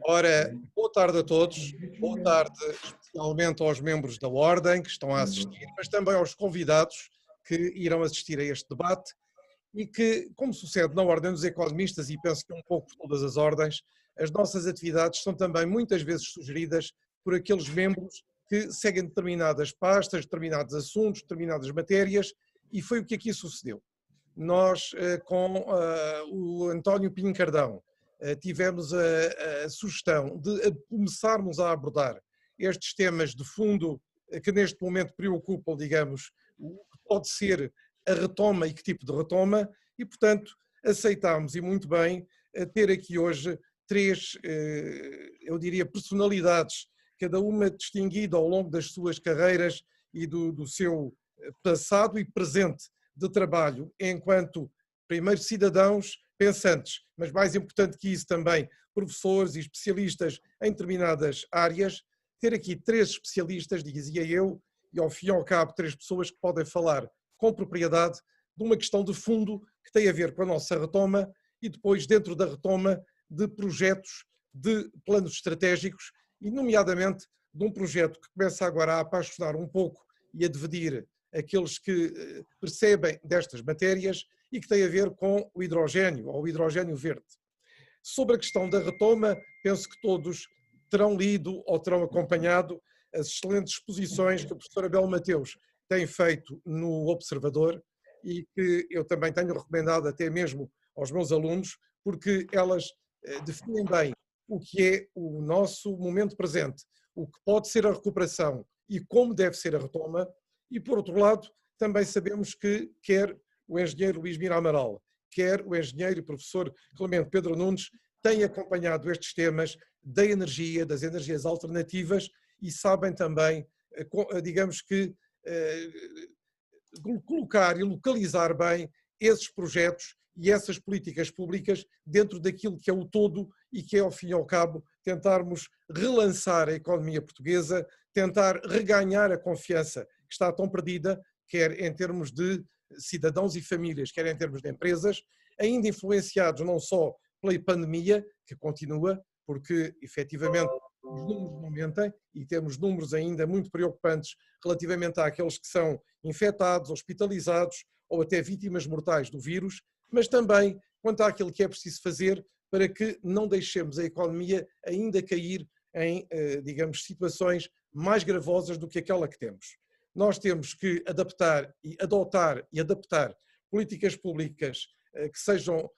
Ora, boa tarde a todos, boa tarde especialmente aos membros da Ordem que estão a assistir, mas também aos convidados que irão assistir a este debate e que, como sucede na Ordem dos Economistas, e penso que um pouco por todas as ordens, as nossas atividades são também muitas vezes sugeridas por aqueles membros que seguem determinadas pastas, determinados assuntos, determinadas matérias, e foi o que aqui sucedeu. Nós, com o António Pinho Cardão, tivemos a sugestão de começarmos a abordar estes temas de fundo que neste momento preocupam, digamos, o que pode ser a retoma e que tipo de retoma, e portanto aceitámos, e muito bem, ter aqui hoje três, eu diria, personalidades, cada uma distinguida ao longo das suas carreiras e do seu passado e presente de trabalho enquanto, primeiro, cidadãos pensantes, mas mais importante que isso também, professores e especialistas em determinadas áreas, ter aqui três especialistas, dizia eu, e ao fim e ao cabo três pessoas que podem falar com propriedade de uma questão de fundo que tem a ver com a nossa retoma e depois, dentro da retoma, de projetos, de planos estratégicos e, nomeadamente, de um projeto que começa agora a apaixonar um pouco e a dividir aqueles que percebem destas matérias e que tem a ver com o hidrogénio, ou o hidrogénio verde. Sobre a questão da retoma, penso que todos terão lido ou terão acompanhado as excelentes exposições que o professor Abel Mateus tem feito no Observador e que eu também tenho recomendado até mesmo aos meus alunos, porque elas definem bem o que é o nosso momento presente, o que pode ser a recuperação e como deve ser a retoma, e por outro lado também sabemos que quer o engenheiro Luís Mira Amaral, quer o engenheiro e professor Clemente Pedro Nunes têm acompanhado estes temas da energia, das energias alternativas e sabem também, digamos que, colocar e localizar bem esses projetos e essas políticas públicas dentro daquilo que é o todo e que é, ao fim e ao cabo, tentarmos relançar a economia portuguesa, tentar reganhar a confiança que está tão perdida, quer em termos de cidadãos e famílias, quer em termos de empresas, ainda influenciados não só pela pandemia, que continua, porque efetivamente os números não mentem e temos números ainda muito preocupantes relativamente àqueles que são infectados, hospitalizados ou até vítimas mortais do vírus, mas também quanto àquilo que é preciso fazer para que não deixemos a economia ainda cair em, digamos, situações mais gravosas do que aquela que temos. Nós temos que adaptar e adotar e adaptar políticas públicas que sejam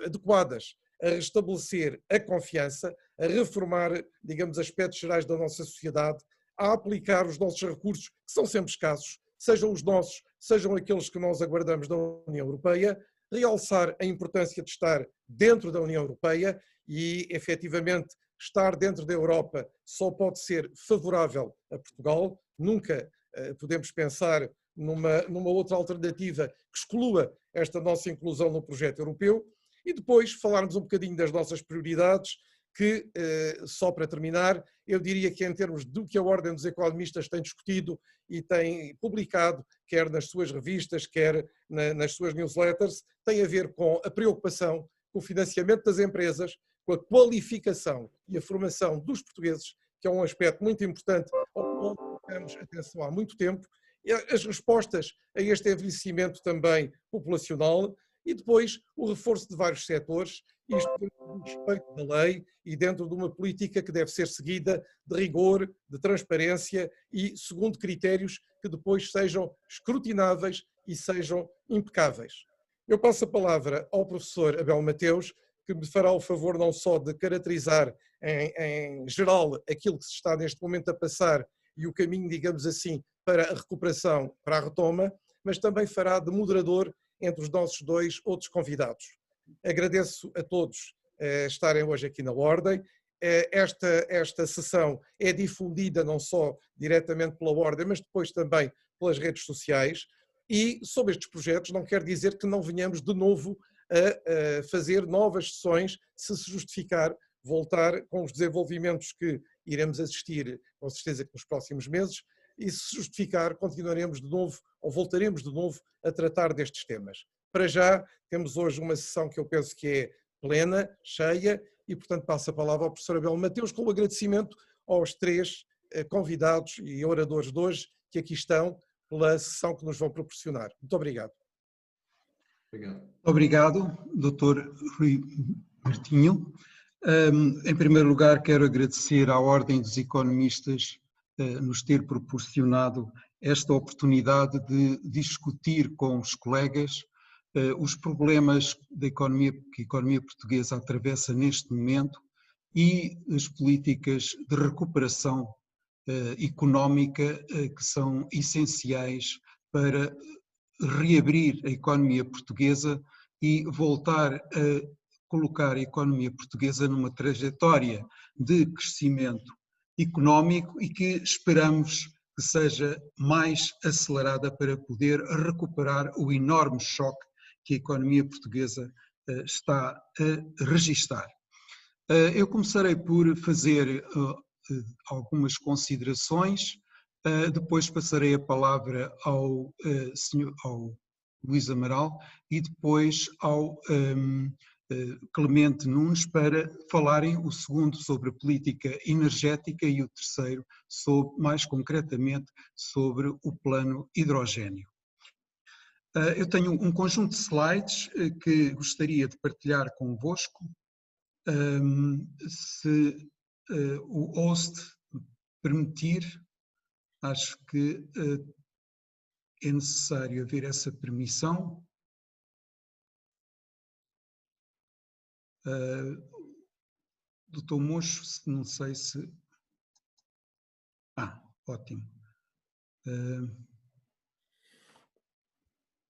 adequadas a restabelecer a confiança, a reformar, digamos, aspectos gerais da nossa sociedade, a aplicar os nossos recursos, que são sempre escassos, sejam os nossos, sejam aqueles que nós aguardamos da União Europeia, realçar a importância de estar dentro da União Europeia e, efetivamente, estar dentro da Europa só pode ser favorável a Portugal, nunca podemos pensar numa outra alternativa que exclua esta nossa inclusão no projeto europeu e depois falarmos um bocadinho das nossas prioridades que, só para terminar, eu diria que em termos do que a Ordem dos Economistas tem discutido e tem publicado, quer nas suas revistas, quer nas suas newsletters, tem a ver com a preocupação com o financiamento das empresas, com a qualificação e a formação dos portugueses, que é um aspecto muito importante ao qual temos atenção há muito tempo, e as respostas a este envelhecimento também populacional e depois o reforço de vários setores, isto dentro do respeito da lei e dentro de uma política que deve ser seguida de rigor, de transparência e segundo critérios que depois sejam escrutináveis e sejam impecáveis. Eu passo a palavra ao professor Abel Mateus, que me fará o favor não só de caracterizar em geral aquilo que se está neste momento a passar e o caminho, digamos assim, para a recuperação, para a retoma, mas também fará de moderador entre os nossos dois outros convidados. Agradeço a todos estarem hoje aqui na Ordem. Esta sessão é difundida não só diretamente pela Ordem, mas depois também pelas redes sociais. E sobre estes projetos não quer dizer que não venhamos de novo a fazer novas sessões, se justificar voltar com os desenvolvimentos que iremos assistir, com certeza que nos próximos meses, e se justificar continuaremos de novo, ou voltaremos de novo a tratar destes temas. Para já, temos hoje uma sessão que eu penso que é plena, cheia, e, portanto, passo a palavra ao professor Abel Mateus com o agradecimento aos 3 convidados e oradores de hoje que aqui estão pela sessão que nos vão proporcionar. Muito obrigado. Obrigado, Dr. Rui Martinho. Em primeiro lugar, quero agradecer à Ordem dos Economistas nos ter proporcionado esta oportunidade de discutir com os colegas os problemas da economia que a economia portuguesa atravessa neste momento e as políticas de recuperação económica que são essenciais para reabrir a economia portuguesa e voltar a colocar a economia portuguesa numa trajetória de crescimento económico e que esperamos que seja mais acelerada para poder recuperar o enorme choque que a economia portuguesa está a registar. Eu começarei por fazer algumas considerações, depois passarei a palavra ao Luís Amaral e depois ao Clemente Nunes para falarem o segundo sobre a política energética e o terceiro, mais concretamente, sobre o plano hidrogénio. Eu tenho um conjunto de slides que gostaria de partilhar convosco. Se o host permitir, acho que é necessário haver essa permissão. Dr. Mocho, não sei se... ótimo.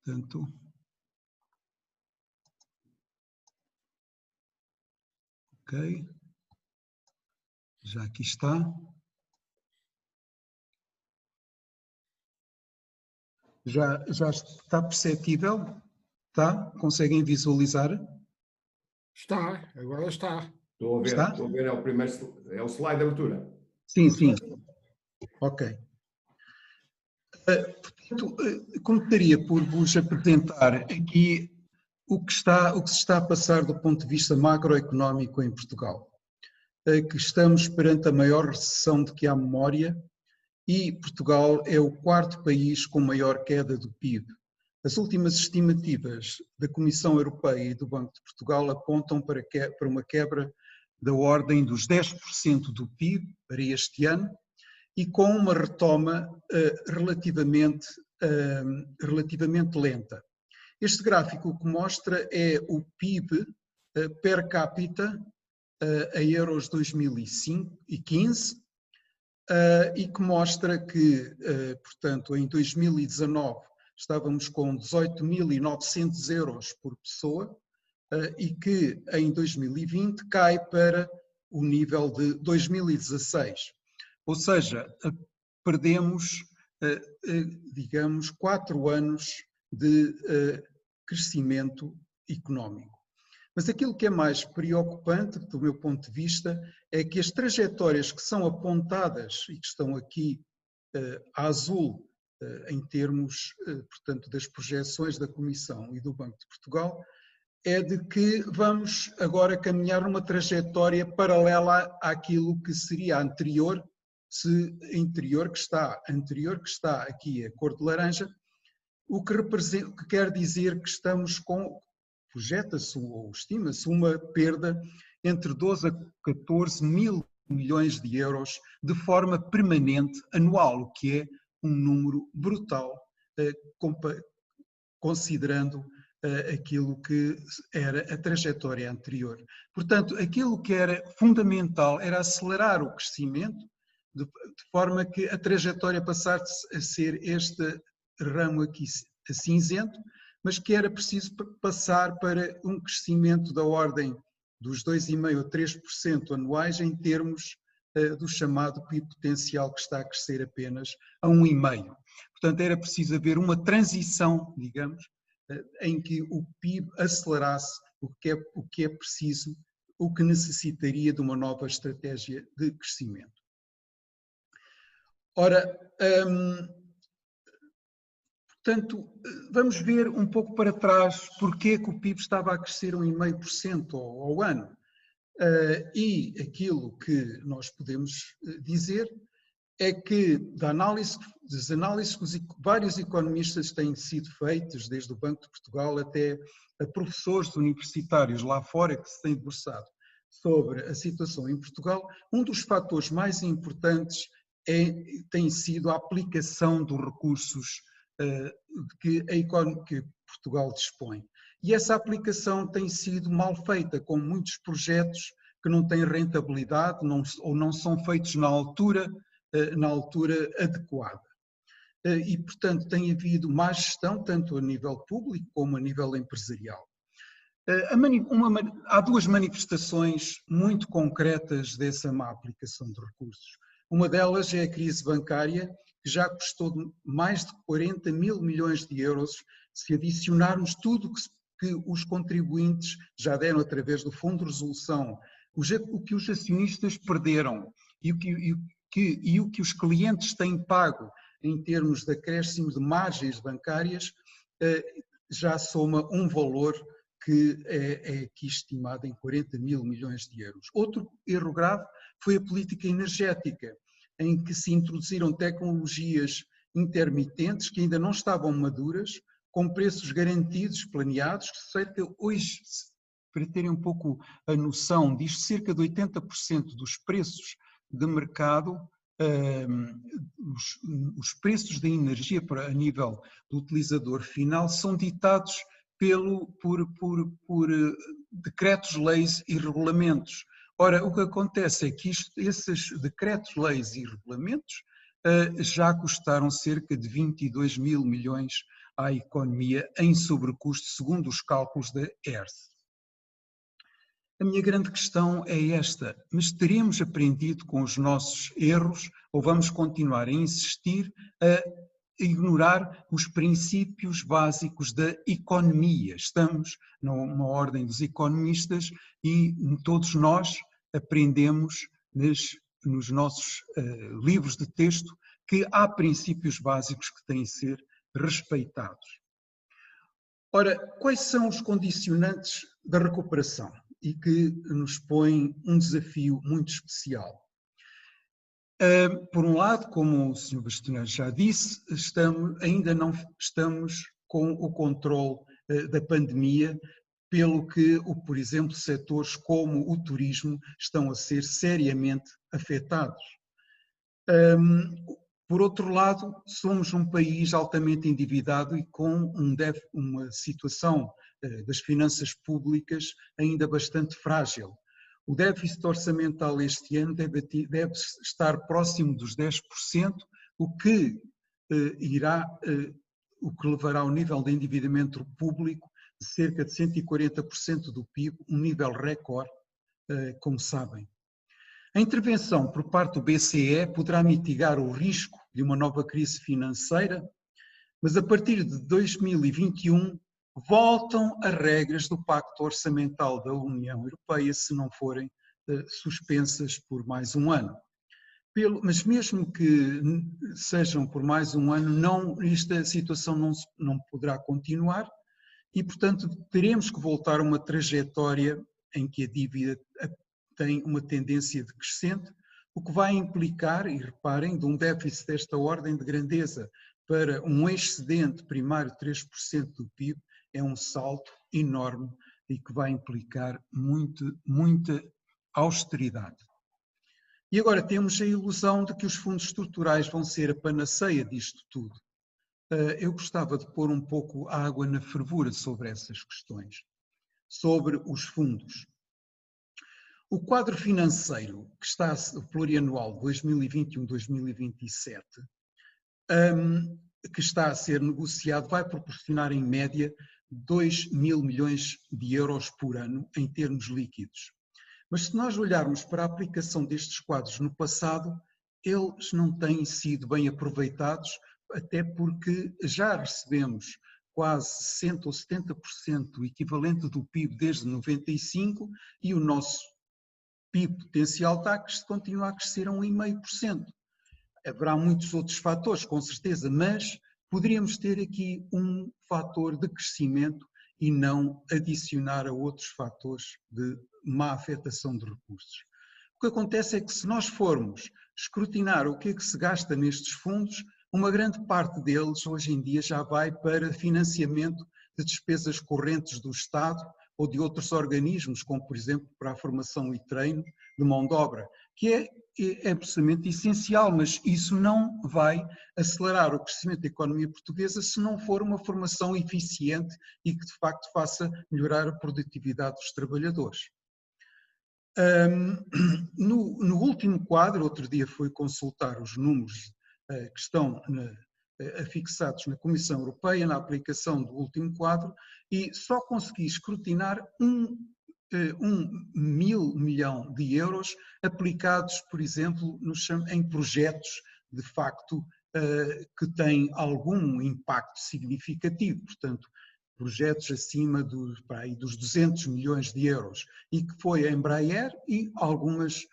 Portanto... Ok. Já aqui está. Já está perceptível? Está? Conseguem visualizar? Está, agora está. Estou a ver, está? Estou a ver, é o primeiro, é o slide de abertura. Sim, sim. Ok. Portanto, começaria por vos apresentar aqui o que se está a passar do ponto de vista macroeconómico em Portugal. Que estamos perante a maior recessão de que há memória e Portugal é o 4º país com maior queda do PIB. As últimas estimativas da Comissão Europeia e do Banco de Portugal apontam para uma quebra da ordem dos 10% do PIB para este ano e com uma retoma relativamente lenta. Este gráfico o que mostra é o PIB per capita a euros 2015 e que mostra que, portanto, em 2019 estávamos com 18.900 euros por pessoa e que em 2020 cai para o nível de 2016. Ou seja, perdemos, digamos, 4 anos de crescimento económico. Mas aquilo que é mais preocupante, do meu ponto de vista, é que as trajetórias que são apontadas e que estão aqui a azul, em termos, portanto, das projeções da Comissão e do Banco de Portugal, é de que vamos agora caminhar numa trajetória paralela àquilo que seria anterior, anterior que está aqui a cor de laranja, o que quer dizer que estamos com, projeta-se ou estima-se uma perda entre 12 a 14 mil milhões de euros de forma permanente anual, o que é um número brutal, considerando aquilo que era a trajetória anterior. Portanto, aquilo que era fundamental era acelerar o crescimento, de forma que a trajetória passasse a ser este ramo aqui cinzento, mas que era preciso passar para um crescimento da ordem dos 2,5% a 3% anuais em termos do chamado PIB potencial, que está a crescer apenas a 1,5%. Portanto, era preciso haver uma transição, digamos, em que o PIB acelerasse, o que é preciso, o que necessitaria de uma nova estratégia de crescimento. Ora, portanto, vamos ver um pouco para trás porque é que o PIB estava a crescer 1,5% ao ano. E aquilo que nós podemos dizer é que das análises que vários economistas têm sido feitas, desde o Banco de Portugal até a professores universitários lá fora que se têm debruçado sobre a situação em Portugal, um dos fatores mais importantes tem sido a aplicação dos recursos que Portugal dispõe. E essa aplicação tem sido mal feita, com muitos projetos que não têm rentabilidade ou não são feitos na altura adequada. E, portanto, tem havido má gestão, tanto a nível público como a nível empresarial. Há duas manifestações muito concretas dessa má aplicação de recursos. Uma delas é a crise bancária, que já custou mais de 40 mil milhões de euros, se adicionarmos tudo que os contribuintes já deram através do Fundo de Resolução, o que os acionistas perderam e o que os clientes têm pago em termos de acréscimo de margens bancárias, já soma um valor que é aqui estimado em 40 mil milhões de euros. Outro erro grave foi a política energética, em que se introduziram tecnologias intermitentes que ainda não estavam maduras, com preços garantidos, planeados, que hoje, para terem um pouco a noção disto, cerca de 80% dos preços de mercado, os preços da energia a nível do utilizador final são ditados por decretos-leis e regulamentos. Ora, o que acontece é que esses decretos-leis e regulamentos já custaram cerca de 22 mil milhões à economia em sobrecusto, segundo os cálculos da ERSE. A minha grande questão é esta: mas teremos aprendido com os nossos erros ou vamos continuar a insistir a ignorar os princípios básicos da economia? Estamos numa ordem dos economistas e todos nós aprendemos nos nossos livros de texto que há princípios básicos que têm de ser respeitados. Ora, quais são os condicionantes da recuperação e que nos põem um desafio muito especial? Por um lado, como o Sr. Bastonário já disse, ainda não estamos com o controle da pandemia, pelo que, por exemplo, setores como o turismo estão a ser seriamente afetados. Por outro lado, somos um país altamente endividado e com uma situação das finanças públicas ainda bastante frágil. O déficit orçamental este ano deve estar próximo dos 10%, o que levará ao nível de endividamento público de cerca de 140% do PIB, um nível recorde, como sabem. A intervenção por parte do BCE poderá mitigar o risco de uma nova crise financeira, mas a partir de 2021 voltam as regras do Pacto Orçamental da União Europeia se não forem suspensas por mais um ano. Mas mesmo que sejam por mais um ano, esta situação não poderá continuar e, portanto, teremos que voltar a uma trajetória em que a dívida tem uma tendência decrescente, o que vai implicar, e reparem, de um déficit desta ordem de grandeza para um excedente primário de 3% do PIB, é um salto enorme e que vai implicar muita austeridade. E agora temos a ilusão de que os fundos estruturais vão ser a panaceia disto tudo. Eu gostava de pôr um pouco a água na fervura sobre essas questões, sobre os fundos. O quadro financeiro que está plurianual 2021-2027, que está a ser negociado, vai proporcionar em média 2 mil milhões de euros por ano em termos líquidos. Mas se nós olharmos para a aplicação destes quadros no passado, eles não têm sido bem aproveitados, até porque já recebemos quase 60% ou 70% o equivalente do PIB desde 95 e o nosso PIB potencial continua a crescer a 1,5%. Haverá muitos outros fatores, com certeza, mas poderíamos ter aqui um fator de crescimento e não adicionar a outros fatores de má afetação de recursos. O que acontece é que se nós formos escrutinar o que é que se gasta nestes fundos, uma grande parte deles hoje em dia já vai para financiamento de despesas correntes do Estado ou de outros organismos, como por exemplo para a formação e treino de mão de obra, que é absolutamente essencial, mas isso não vai acelerar o crescimento da economia portuguesa se não for uma formação eficiente e que de facto faça melhorar a produtividade dos trabalhadores. No último quadro, outro dia fui consultar os números que estão afixados na Comissão Europeia na aplicação do último quadro e só consegui escrutinar um milhão de euros aplicados, por exemplo, em projetos de facto que têm algum impacto significativo, portanto, projetos acima dos 200 milhões de euros e que foi a Embraer e alguns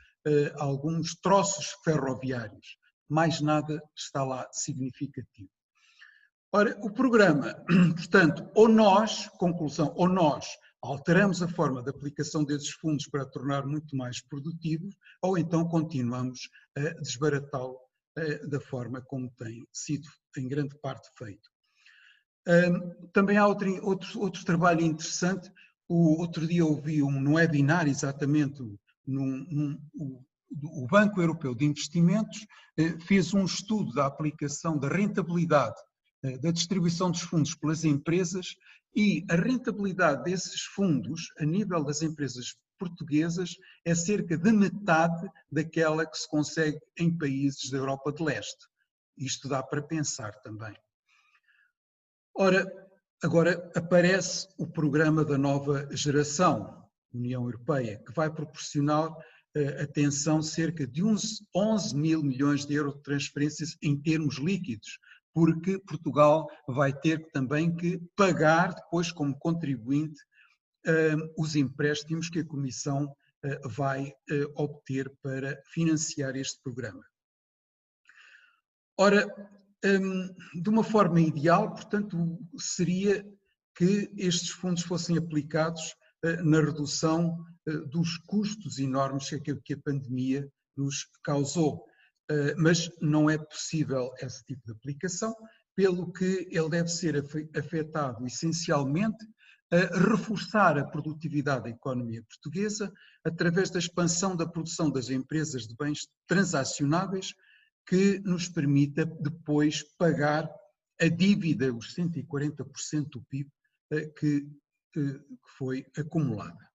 troços ferroviários. Mais nada está lá significativo. Ora, o programa, portanto, conclusão, ou nós alteramos a forma de aplicação desses fundos para tornar muito mais produtivos, ou então continuamos a desbaratá-lo da forma como tem sido em grande parte feito. Também há outro trabalho interessante. Outro dia ouvi num webinar, exatamente, o Banco Europeu de Investimentos fez um estudo da aplicação da rentabilidade da distribuição dos fundos pelas empresas e a rentabilidade desses fundos a nível das empresas portuguesas é cerca de metade daquela que se consegue em países da Europa de Leste. Isto dá para pensar também. Ora, agora aparece o programa da nova geração, União Europeia, que vai proporcionar atenção cerca de uns 11 mil milhões de euros de transferências em termos líquidos, porque Portugal vai ter também que pagar depois como contribuinte os empréstimos que a Comissão vai obter para financiar este programa. Ora, de uma forma ideal, portanto, seria que estes fundos fossem aplicados na redução dos custos enormes que a pandemia nos causou. Mas não é possível esse tipo de aplicação, pelo que ele deve ser afetado essencialmente a reforçar a produtividade da economia portuguesa através da expansão da produção das empresas de bens transacionáveis que nos permita depois pagar a dívida, os 140% do PIB que foi acumulada.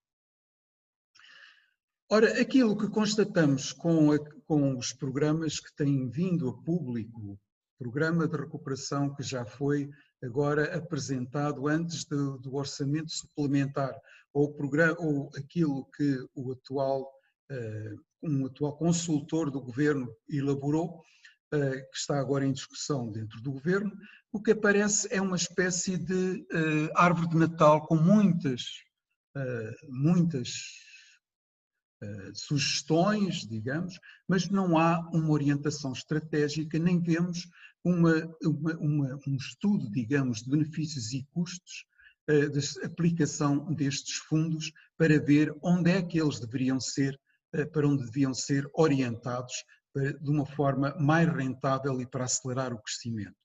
Ora, aquilo que constatamos com os programas que têm vindo a público, o programa de recuperação que já foi agora apresentado antes do orçamento suplementar, ou aquilo que um atual consultor do governo elaborou, que está agora em discussão dentro do governo, o que aparece é uma espécie de árvore de Natal com muitas sugestões, digamos, mas não há uma orientação estratégica, nem vemos um estudo, digamos, de benefícios e custos da aplicação destes fundos para ver onde é que eles deveriam ser, para onde deviam ser orientados de uma forma mais rentável e para acelerar o crescimento.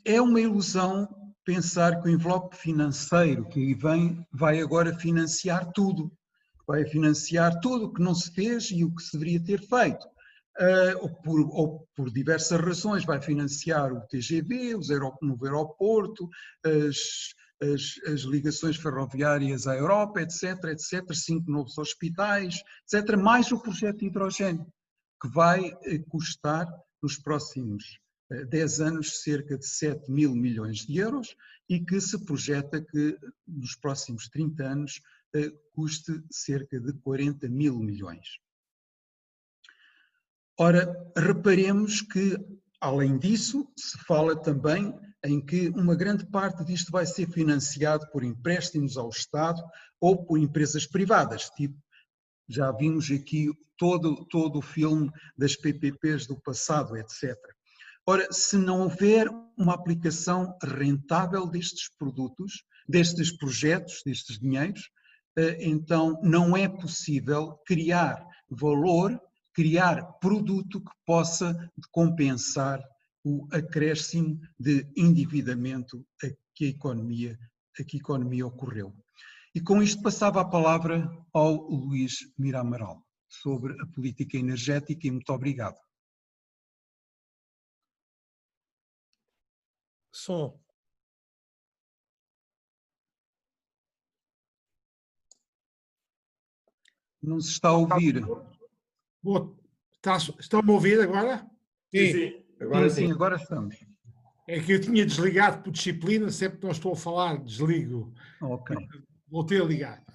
É uma ilusão pensar que o envelope financeiro que aí vem vai agora financiar tudo. Vai financiar tudo o que não se fez e o que se deveria ter feito. Ou por diversas razões, vai financiar o TGV, o novo aeroporto, as ligações ferroviárias à Europa, etc., 5 novos hospitais, etc., mais o projeto de hidrogênio, que vai custar nos próximos 10 anos cerca de 7 mil milhões de euros e que se projeta que nos próximos 30 anos custe cerca de 40 mil milhões. Ora, reparemos que, além disso, se fala também em que uma grande parte disto vai ser financiado por empréstimos ao Estado ou por empresas privadas, tipo, já vimos aqui todo o filme das PPPs do passado, etc. Ora, se não houver uma aplicação rentável destes produtos, destes projetos, destes dinheiros, então não é possível criar valor, criar produto que possa compensar o acréscimo de endividamento a que a economia ocorreu. E com isto passava a palavra ao Luís Mira Amaral, sobre a política energética, e muito obrigado. Som. Não se está a ouvir. Estão-me a ouvir agora? Sim, sim. Agora sim. Sim, agora estamos. É que eu tinha desligado por disciplina, sempre que não estou a falar, desligo. Ok. Voltei a ligar.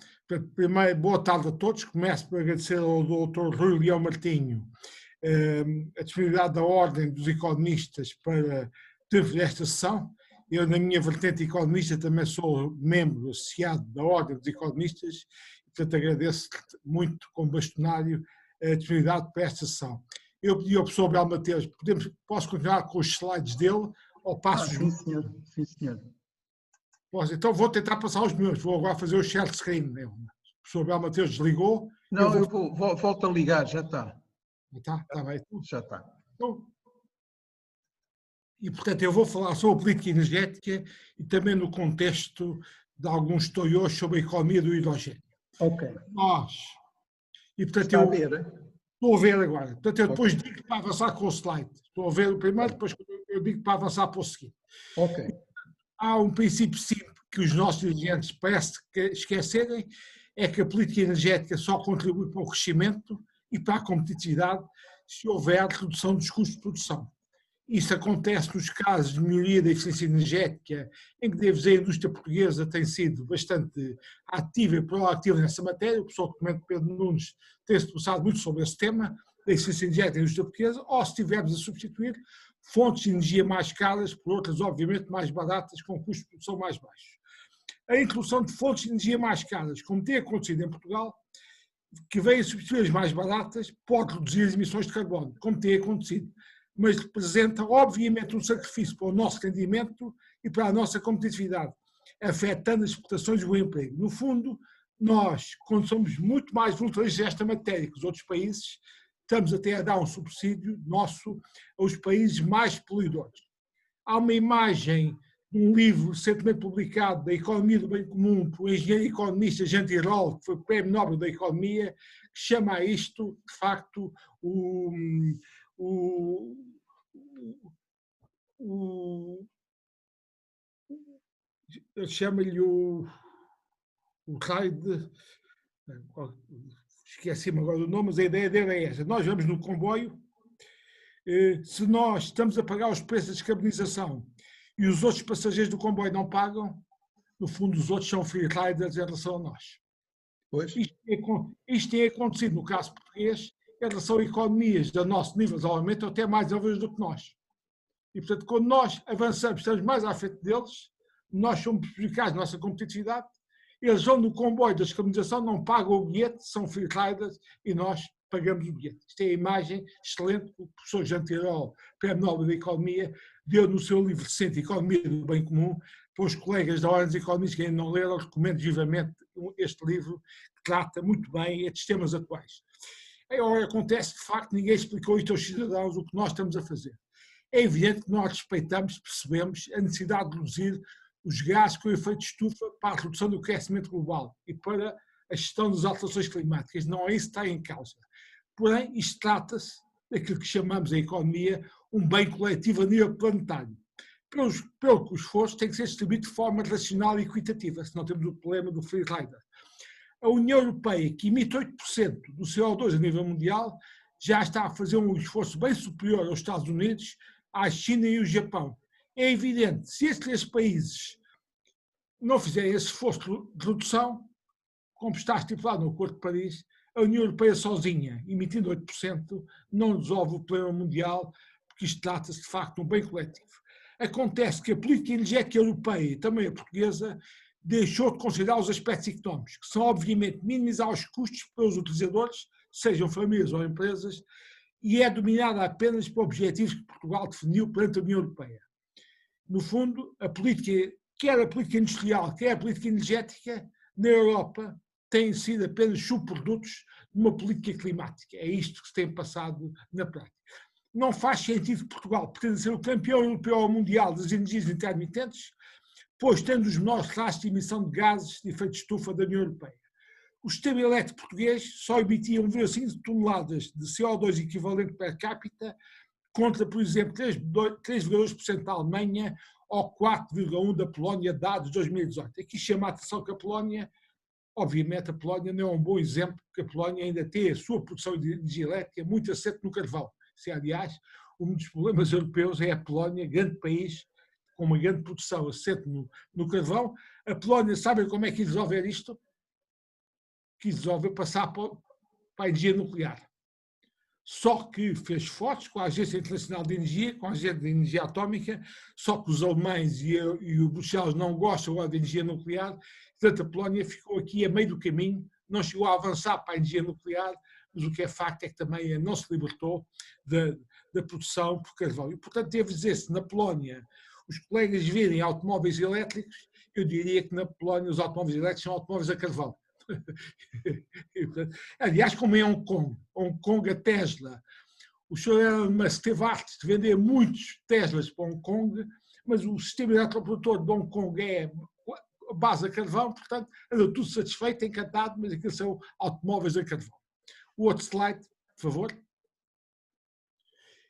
Primeiro, boa tarde a todos. Começo por agradecer ao Dr. Rui Leão Martinho a disponibilidade da Ordem dos Economistas para ter esta sessão. Eu, na minha vertente economista, também sou membro associado da Ordem dos Economistas, e, portanto, agradeço muito, como bastonário, a disponibilidade para esta sessão. Eu pedi ao professor Abel Mateus, posso continuar com os slides dele, ou passo sim, senhor. Sim, senhor. Posso, então vou tentar passar os meus, vou agora fazer o share screen. O professor Abel Mateus desligou. Não, eu volto a ligar, já está. Está bem. Já está. Então, e, portanto, eu vou falar sobre a política energética e também no contexto de alguns toios sobre a economia do hidrogênio. Ok. E, portanto, Está a ver? Estou a ver agora. Portanto, eu depois digo para avançar com o slide. Estou a ver o primeiro, depois eu digo para avançar para o seguinte. Ok. Há um princípio simples que os nossos dirigentes parece que esquecerem, é que a política energética só contribui para o crescimento e para a competitividade se houver redução dos custos de produção. Isso acontece nos casos de melhoria da eficiência energética, em que, devo dizer, a indústria portuguesa tem sido bastante ativa e proativa nessa matéria. O professor Clemente Pedro Nunes tem-se debruçado muito sobre esse tema, da eficiência energética da indústria portuguesa, ou se estivermos a substituir fontes de energia mais caras por outras, obviamente, mais baratas, com custos de produção mais baixos. A introdução de fontes de energia mais caras, como tem acontecido em Portugal, que vêm a substituir as mais baratas, pode reduzir as emissões de carbono, como tem acontecido, mas representa, obviamente, um sacrifício para o nosso rendimento e para a nossa competitividade, afetando as exportações e o emprego. No fundo, nós, quando somos muito mais vulneráveis a esta matéria que os outros países, estamos até a dar um subsídio nosso aos países mais poluidores. Há uma imagem de um livro recentemente publicado da Economia do Bem Comum por engenheiro e economista Jean Tirole, que foi Prémio Nobel da Economia, que chama a isto, de facto, ele chama-lhe o raio de... Esqueci-me agora do nome, mas a ideia dele é essa. Nós vamos no comboio, se nós estamos a pagar os preços da descarbonização e os outros passageiros do comboio não pagam, no fundo os outros são free riders em relação a nós. Pois. Isto tem acontecido no caso português, em relação a economias do nosso nível de desenvolvimento até mais desenvolvidas do que nós. E, portanto, quando nós avançamos, estamos mais à frente deles, nós somos prejudicados na nossa competitividade, eles vão no comboio da descarbonização, não pagam o bilhete, são free riders e nós pagamos o bilhete. Isto é a imagem excelente que o professor Jean Tirole, Prémio Nobel da Economia, deu no seu livro recente Economia do Bem Comum. Para os colegas da Ordem dos Economistas que ainda não leram, recomendo vivamente este livro, que trata muito bem estes temas atuais. Agora acontece, de facto, ninguém explicou isto aos cidadãos, o que nós estamos a fazer. É evidente que nós respeitamos, percebemos a necessidade de reduzir os gases com efeito de estufa para a redução do aquecimento global e para a gestão das alterações climáticas. Não é isso que está em causa. Porém, isto trata-se daquilo que chamamos a economia um bem coletivo a nível planetário. Pelo que o esforço tem que ser distribuído de forma racional e equitativa, senão temos o problema do free rider. A União Europeia, que emite 8% do CO2 a nível mundial, já está a fazer um esforço bem superior aos Estados Unidos, à China e ao Japão. É evidente, se estes três países não fizerem esse esforço de redução, como está estipulado no Acordo de Paris, a União Europeia sozinha, emitindo 8%, não resolve o problema mundial, porque isto trata-se de facto de um bem coletivo. Acontece que a política energética europeia e também a portuguesa deixou de considerar os aspectos económicos, que são obviamente minimizar os custos pelos utilizadores, sejam famílias ou empresas, e é dominada apenas por objetivos que Portugal definiu perante a União Europeia. No fundo, a política, quer a política industrial, quer a política energética, na Europa, têm sido apenas subprodutos de uma política climática. É isto que se tem passado na prática. Não faz sentido Portugal pretender ser o campeão europeu ou mundial das energias intermitentes, pois tendo os menores rastros de emissão de gases de efeito de estufa da União Europeia. O sistema elétrico português só emitia 1,5 toneladas de CO2 equivalente per capita, contra, por exemplo, 3,2% da Alemanha ou 4,1% da Polónia, dados de 2018. Aqui chama a atenção que a Polónia, obviamente a Polónia não é um bom exemplo, porque a Polónia ainda tem a sua produção de energia elétrica muito assente no carvão. Se, aliás, um dos problemas europeus é a Polónia, grande país, com uma grande produção assente no carvão. A Polónia, sabem como é que resolver isto? Que resolve passar para a energia nuclear. Só que fez esforços com a Agência Internacional de Energia, com a Agência de Energia Atómica, só que os alemães e o Bruxelas não gostam da energia nuclear, portanto a Polónia ficou aqui a meio do caminho, não chegou a avançar para a energia nuclear, mas o que é facto é que também não se libertou da produção por carvão. E, portanto, devo dizer, se na Polónia os colegas virem automóveis elétricos, eu diria que na Polónia os automóveis elétricos são automóveis a carvão. Aliás, como em Hong Kong, a Tesla, o senhor Elon Musk teve arte de vender muitos Teslas para Hong Kong, mas o sistema eletroprodutor de Hong Kong é a base a carvão, portanto, anda tudo satisfeito, encantado, mas aquilo são automóveis a carvão. O outro slide, por favor.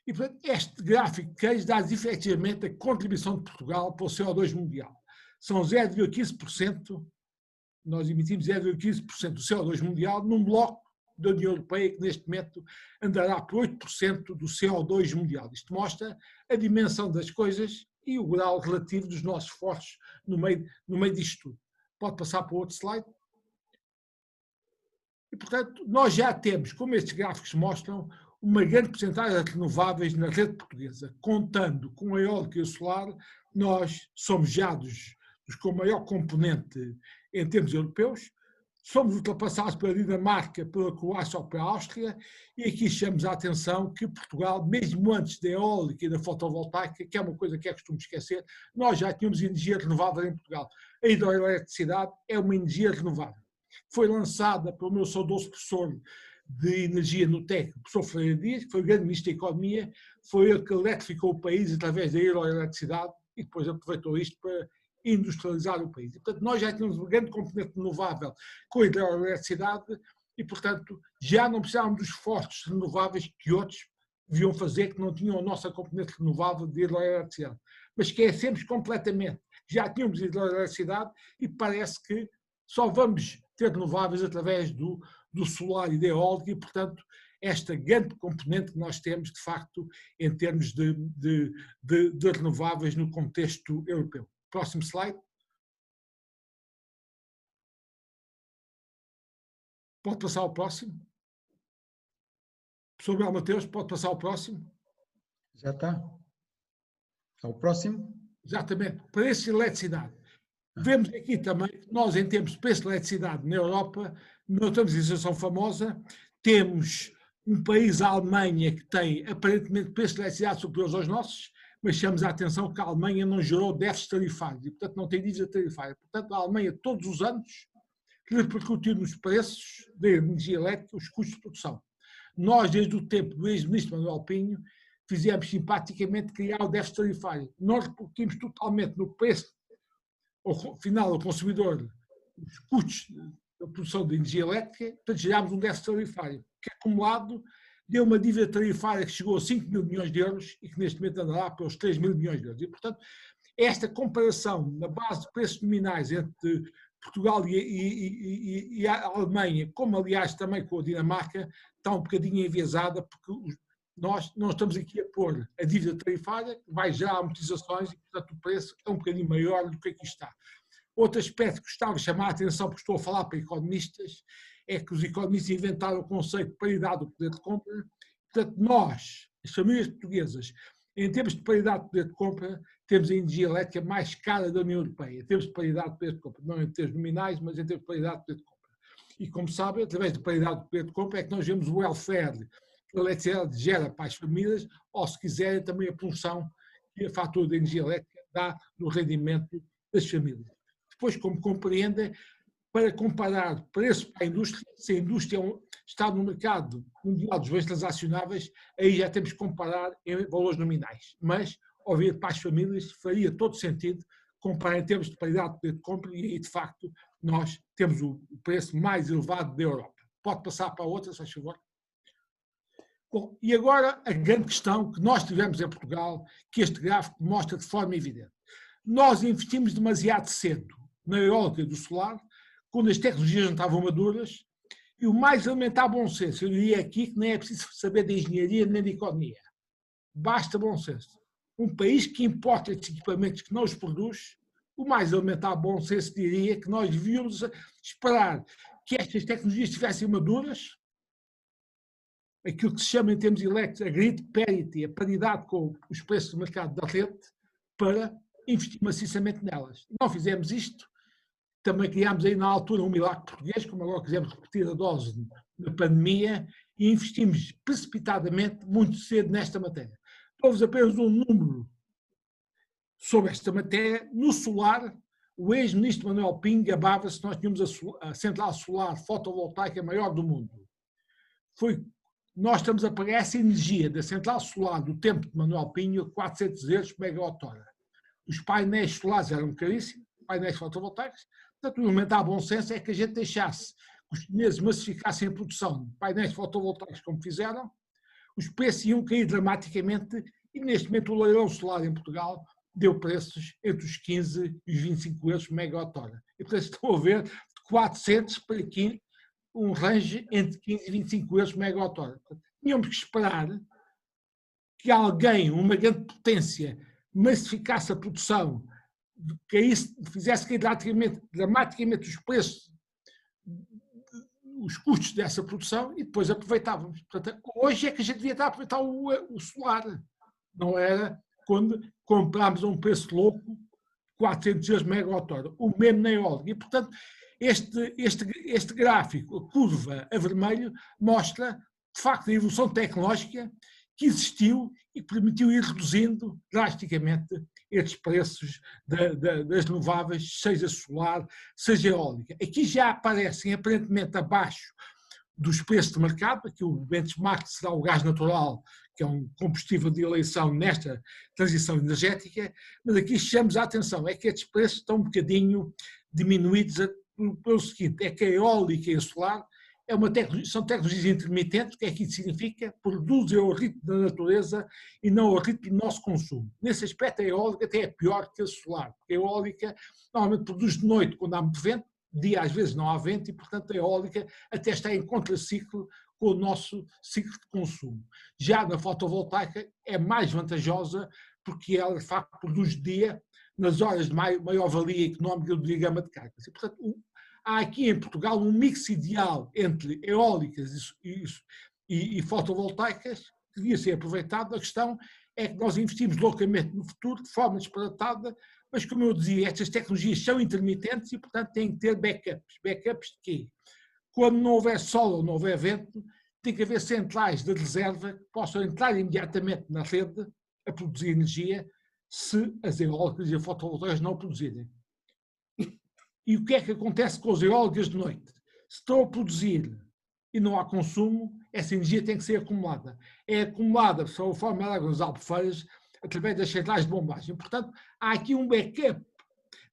E, portanto, este gráfico de queijo dá efetivamente a contribuição de Portugal para o CO2 mundial. São 0,15%. Nós emitimos 0,15% do CO2 mundial num bloco da União Europeia que neste momento andará por 8% do CO2 mundial. Isto mostra a dimensão das coisas e o grau relativo dos nossos esforços no meio disto tudo. Pode passar para o outro slide. E, portanto, nós já temos, como estes gráficos mostram, uma grande porcentagem de renováveis na rede portuguesa. Contando com a eólica e o solar, nós somos já dos com maior componente em termos europeus, somos ultrapassados pela Dinamarca, pela Croácia ou pela Áustria, e aqui chamamos a atenção que Portugal, mesmo antes da eólica e da fotovoltaica, que é uma coisa que é costume esquecer, nós já tínhamos energia renovável em Portugal. A hidroeletricidade é uma energia renovável. Foi lançada pelo meu saudoso professor de energia no TEC, o professor Ferreira Dias, que foi o grande ministro da Economia, foi ele que eletrificou o país através da hidroeletricidade e depois aproveitou isto para industrializar o país. E, portanto, nós já tínhamos um grande componente renovável com a hidroeletricidade e, portanto, já não precisávamos dos esforços renováveis que outros deviam fazer, que não tinham a nossa componente renovável de hidroeletricidade. Mas esquecemos completamente. Já tínhamos hidroeletricidade e parece que só vamos ter renováveis através do solar e da eólica e, portanto, esta grande componente que nós temos, de facto, em termos de renováveis no contexto europeu. Próximo slide. Pode passar ao próximo. Professor Bel Mateus, pode passar ao próximo. Já está. Ao próximo. Exatamente. Preço de eletricidade. Vemos aqui também que nós, em termos de preço de eletricidade na Europa, não temos a situação famosa. Temos um país, a Alemanha, que tem aparentemente preços de eletricidade superiores aos nossos, mas chamamos a atenção que a Alemanha não gerou déficit tarifário e, portanto, não tem dívida tarifária. Portanto, a Alemanha, todos os anos, repercutiu nos preços da energia elétrica os custos de produção. Nós, desde o tempo do ex-ministro Manuel Pinho, fizemos simpaticamente criar o déficit tarifário. Nós repercutimos totalmente no preço ao final ao consumidor os custos da produção de energia elétrica, portanto, gerámos um déficit tarifário, que acumulado deu uma dívida tarifária que chegou a 5 mil milhões de euros e que neste momento andará pelos 3 mil milhões de euros. E, portanto, esta comparação na base de preços nominais entre Portugal e a Alemanha, como aliás também com a Dinamarca, está um bocadinho enviesada, porque nós não estamos aqui a pôr a dívida tarifária, que vai já a amortizações e, portanto, o preço é um bocadinho maior do que aqui está. Outro aspecto que gostava de chamar a atenção, porque estou a falar para economistas, é que os economistas inventaram o conceito de paridade do poder de compra. Portanto, nós, as famílias portuguesas, em termos de paridade de poder de compra, temos a energia elétrica mais cara da União Europeia. Temos paridade de poder de compra, não em termos nominais, mas em termos de paridade de poder de compra. E, como sabem, através de paridade de poder de compra é que nós vemos o welfare que a eletricidade gera para as famílias, ou, se quiserem, também a produção que a fatura da energia elétrica dá no rendimento das famílias. Depois, como compreendem, para comparar preço para a indústria, se a indústria está no mercado mundial dos bens transacionáveis, aí já temos que comparar em valores nominais. Mas, obviamente, para as famílias faria todo sentido comparar em termos de paridade de poder de compra e aí, de facto, nós temos o preço mais elevado da Europa. Pode passar para outra, se faz favor. Bom, e agora a grande questão que nós tivemos em Portugal, que este gráfico mostra de forma evidente. Nós investimos demasiado cedo na eólica e do solar, quando as tecnologias não estavam maduras, e o mais elementar bom senso, eu diria aqui que nem é preciso saber de engenharia nem de economia. Basta bom senso. Um país que importa estes equipamentos que não os produz, o mais elementar bom senso diria que nós devíamos esperar que estas tecnologias estivessem maduras, aquilo que se chama em termos elétricos a grid parity, a paridade com os preços do mercado da rede, para investir maciçamente nelas. Não fizemos isto, também criámos aí na altura um milagre português, como agora quisemos repetir a dose na pandemia, e investimos precipitadamente muito cedo nesta matéria. Dou-vos apenas um número sobre esta matéria. No solar, o ex-ministro Manuel Pinho gabava-se que nós tínhamos a central solar fotovoltaica maior do mundo. Nós estamos a pagar essa energia da central solar do tempo de Manuel Pinho a 400 euros por megawatt-hora. Os painéis solares eram caríssimos, painéis fotovoltaicos, portanto, o elementar bom senso é que a gente deixasse que os chineses massificassem a produção de painéis fotovoltaicos como fizeram, os preços iam cair dramaticamente e neste momento o leilão solar em Portugal deu preços entre os 15 e os 25 euros por megawatt-hora. E portanto estão a ver de 400 para aqui um range entre 15 e 25 euros por megawatt-hora. Tínhamos que esperar que alguém, uma grande potência, massificasse a produção, fizesse cair dramaticamente os preços, os custos dessa produção e depois aproveitávamos. Portanto, hoje é que a gente devia estar a aproveitar o solar. Não era quando comprámos a um preço louco, 400 euros megawatt-hora, o mesmo na eólica. E, portanto, este gráfico, a curva a vermelho, mostra, de facto, a evolução tecnológica que existiu e que permitiu ir reduzindo drasticamente estes preços das renováveis, seja solar, seja eólica. Aqui já aparecem aparentemente abaixo dos preços de mercado, aqui o benchmark será o gás natural, que é um combustível de eleição nesta transição energética, mas aqui chamamos a atenção, é que estes preços estão um bocadinho diminuídos pelo seguinte, é que a eólica e a solar são tecnologias intermitentes, o que é que isso significa? Produzem ao ritmo da natureza e não ao ritmo do nosso consumo. Nesse aspecto, a eólica até é pior que a solar, porque a eólica normalmente produz de noite quando há muito vento, dia às vezes não há vento e, portanto, a eólica até está em contraciclo com o nosso ciclo de consumo. Já na fotovoltaica é mais vantajosa porque ela, de facto, produz de dia nas horas de maior valia económica do diagrama de cargas. E, portanto, há aqui em Portugal um mix ideal entre eólicas e fotovoltaicas que devia ser aproveitado. A questão é que nós investimos loucamente no futuro, de forma disparatada, mas, como eu dizia, estas tecnologias são intermitentes e, portanto, têm que ter backups. Backups de quê? Quando não houver sol ou não houver vento, tem que haver centrais de reserva que possam entrar imediatamente na rede a produzir energia se as eólicas e as fotovoltaicas não produzirem. E o que é que acontece com as eólicas de noite? Se estão a produzir e não há consumo, essa energia tem que ser acumulada. É acumulada, de forma água nas albufeiras, através das centrais de bombagem. Portanto, há aqui um backup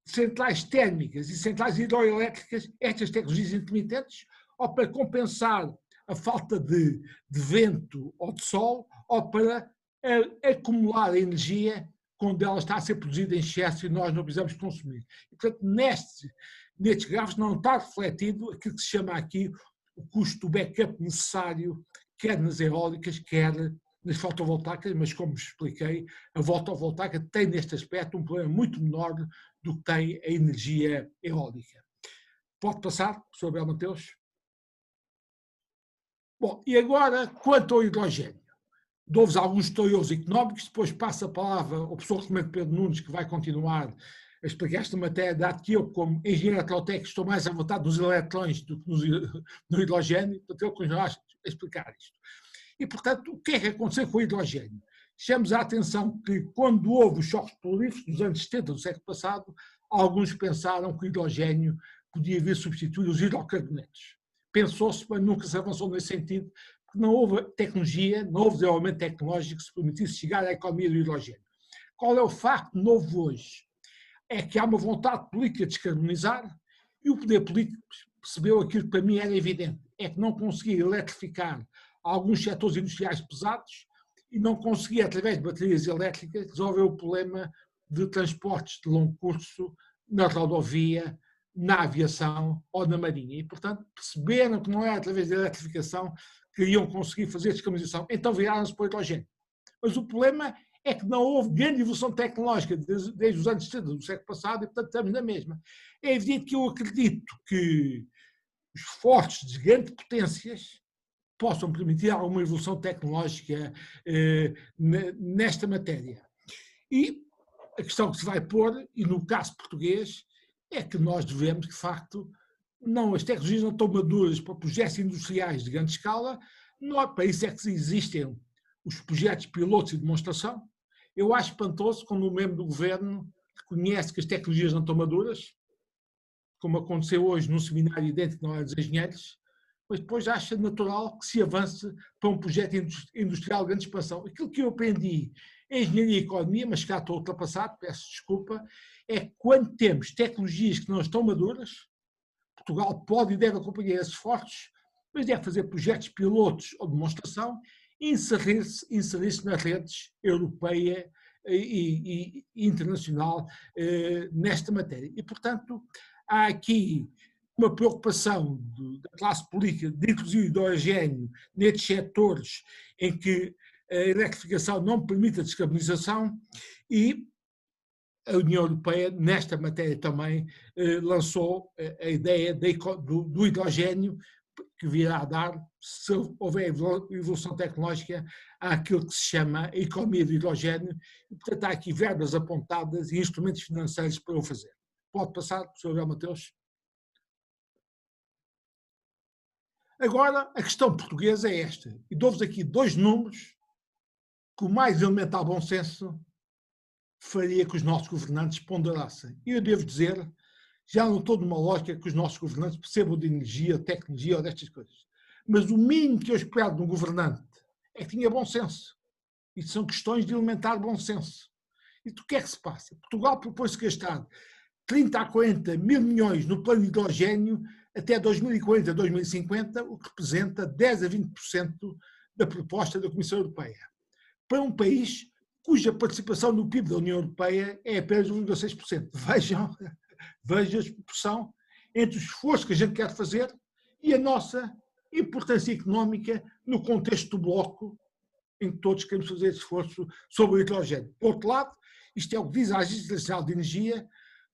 de centrais térmicas e centrais hidroelétricas, estas tecnologias intermitentes, ou para compensar a falta de vento ou de sol, ou para acumular a energia quando ela está a ser produzida em excesso e nós não precisamos consumir. E, portanto, nestes gráficos não está refletido aquilo que se chama aqui o custo do backup necessário, quer nas eólicas, quer nas fotovoltaicas, mas como expliquei, a fotovoltaica tem neste aspecto um problema muito menor do que tem a energia eólica. Pode passar, professor Abel Mateus? Bom, e agora, quanto ao hidrogênio? Dou-vos alguns historiadores económicos, depois passo a palavra ao professor Clemente Pedro Nunes, que vai continuar a explicar esta matéria, dado que eu, como engenheiro eletrotécnico, estou mais à vontade nos eletrões do que no hidrogênio, portanto, ele continuará a explicar isto. E, portanto, o que é que aconteceu com o hidrogênio? Chamamos a atenção que, quando houve os choques petrolíferos, nos anos 70 do século passado, alguns pensaram que o hidrogênio podia vir substituir os hidrocarbonetos. Pensou-se, mas nunca se avançou nesse sentido, porque não houve tecnologia, não houve desenvolvimento tecnológico que se permitisse chegar à economia do hidrogênio. Qual é o facto novo hoje? É que há uma vontade política de descarbonizar e o poder político percebeu aquilo que para mim era evidente, é que não conseguia eletrificar alguns setores industriais pesados e não conseguia, através de baterias elétricas, resolver o problema de transportes de longo curso na rodovia, na aviação ou na marinha. E, portanto, perceberam que não era através da eletrificação que iriam conseguir fazer a descarbonização. Então viraram-se para o hidrogênio. Mas o problema é que não houve grande evolução tecnológica desde os anos 70 do século passado e, portanto, estamos na mesma. É evidente que eu acredito que os esforços de grandes potências possam permitir alguma evolução tecnológica nesta matéria. E a questão que se vai pôr, e no caso português, é que nós devemos, de facto, não, as tecnologias não estão maduras para projetos industriais de grande escala, não, para isso é que existem os projetos pilotos e demonstração. Eu acho espantoso quando um membro do governo reconhece que as tecnologias não estão maduras, como aconteceu hoje num seminário idêntico na hora dos engenheiros, mas depois acha natural que se avance para um projeto industrial de grande expansão. Aquilo que eu aprendi em engenharia e economia, mas cá estou ultrapassado, peço desculpa, é que quando temos tecnologias que não estão maduras, Portugal pode e deve acompanhar esses esforços, mas deve fazer projetos pilotos ou demonstração e inserir-se nas redes europeia e internacional nesta matéria. E, portanto, há aqui uma preocupação da classe política de introduzir o hidrogênio nestes setores em que a eletrificação não permite a descarbonização e a União Europeia, nesta matéria também, lançou a ideia do hidrogênio, que virá a dar, se houver evolução tecnológica, àquilo que se chama a economia do hidrogênio, e, portanto, há aqui verbas apontadas e instrumentos financeiros para o fazer. Pode passar, Sr. Abel Mateus. Agora, a questão portuguesa é esta, e dou-vos aqui dois números que o mais elementar bom senso faria que os nossos governantes ponderassem. E eu devo dizer, já não estou numa lógica que os nossos governantes percebam de energia, tecnologia ou destas coisas. Mas o mínimo que eu espero de um governante é que tenha bom senso. E são questões de elementar bom senso. E o que é que se passa? Portugal propôs-se gastar 30 a 40 mil milhões no plano de hidrogênio até 2040, 2050, o que representa 10 a 20% da proposta da Comissão Europeia. Para um país cuja participação no PIB da União Europeia é apenas 1,6%. Vejam a proporção entre o esforço que a gente quer fazer e a nossa importância económica no contexto do bloco em que todos queremos fazer esse esforço sobre o hidrogênio. Por outro lado, isto é o que diz a Agência Internacional de Energia,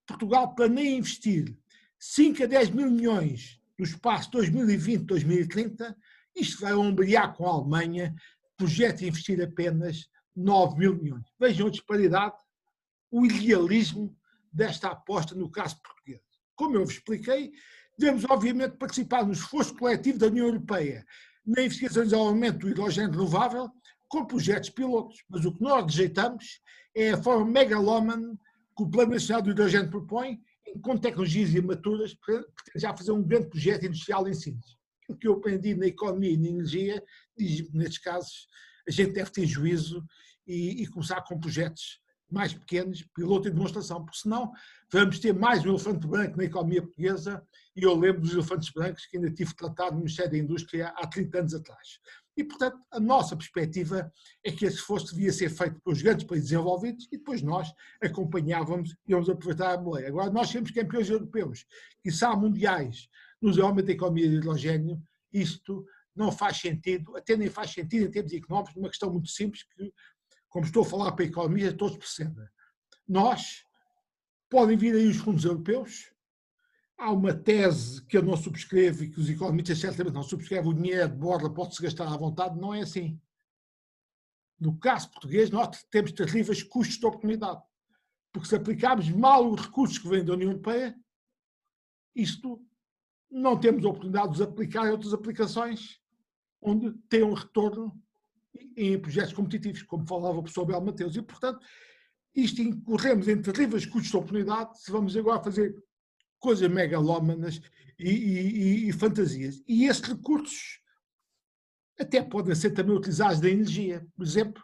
Portugal planeia investir 5 a 10 mil milhões no espaço 2020-2030, isto vai ombrear com a Alemanha, projeta investir apenas 9 mil milhões. Vejam a disparidade, o idealismo desta aposta no caso português. Como eu vos expliquei, devemos obviamente participar no esforço coletivo da União Europeia na investigação e desenvolvimento do hidrogênio renovável com projetos pilotos, mas o que nós rejeitamos é a forma megalómane que o Plano Nacional do Hidrogênio propõe, com tecnologias imaturas, para já fazer um grande projeto industrial em síntese. O que eu aprendi na economia e na energia diz que, nestes casos, a gente deve ter juízo e começar com projetos mais pequenos, piloto e demonstração, porque senão vamos ter mais um elefante branco na economia portuguesa, e eu lembro dos elefantes brancos que ainda tive tratado no Ministério da Indústria há 30 anos atrás. E, portanto, a nossa perspectiva é que esse esforço devia ser feito pelos grandes países desenvolvidos e depois nós acompanhávamos e íamos aproveitar a boleia. Agora, nós temos campeões europeus, quiçá mundiais, no desenvolvimento da economia de hidrogênio. Isto não faz sentido, até nem faz sentido em termos económicos, uma questão muito simples que, como estou a falar para a economia, todos percebem. Nós, podem vir aí os fundos europeus, há uma tese que eu não subscrevo e que os economistas certamente não subscrevem, o dinheiro de borla pode-se gastar à vontade, não é assim. No caso português, nós temos terríveis custos de oportunidade, porque se aplicarmos mal os recursos que vêm da União Europeia, isto não temos a oportunidade de os aplicar em outras aplicações onde tem um retorno em projetos competitivos, como falava o professor Abel Mateus. E, portanto, isto incorremos em terríveis custos de oportunidade se vamos agora fazer coisas megalómanas e fantasias. E esses recursos até podem ser também utilizados da energia. Por exemplo,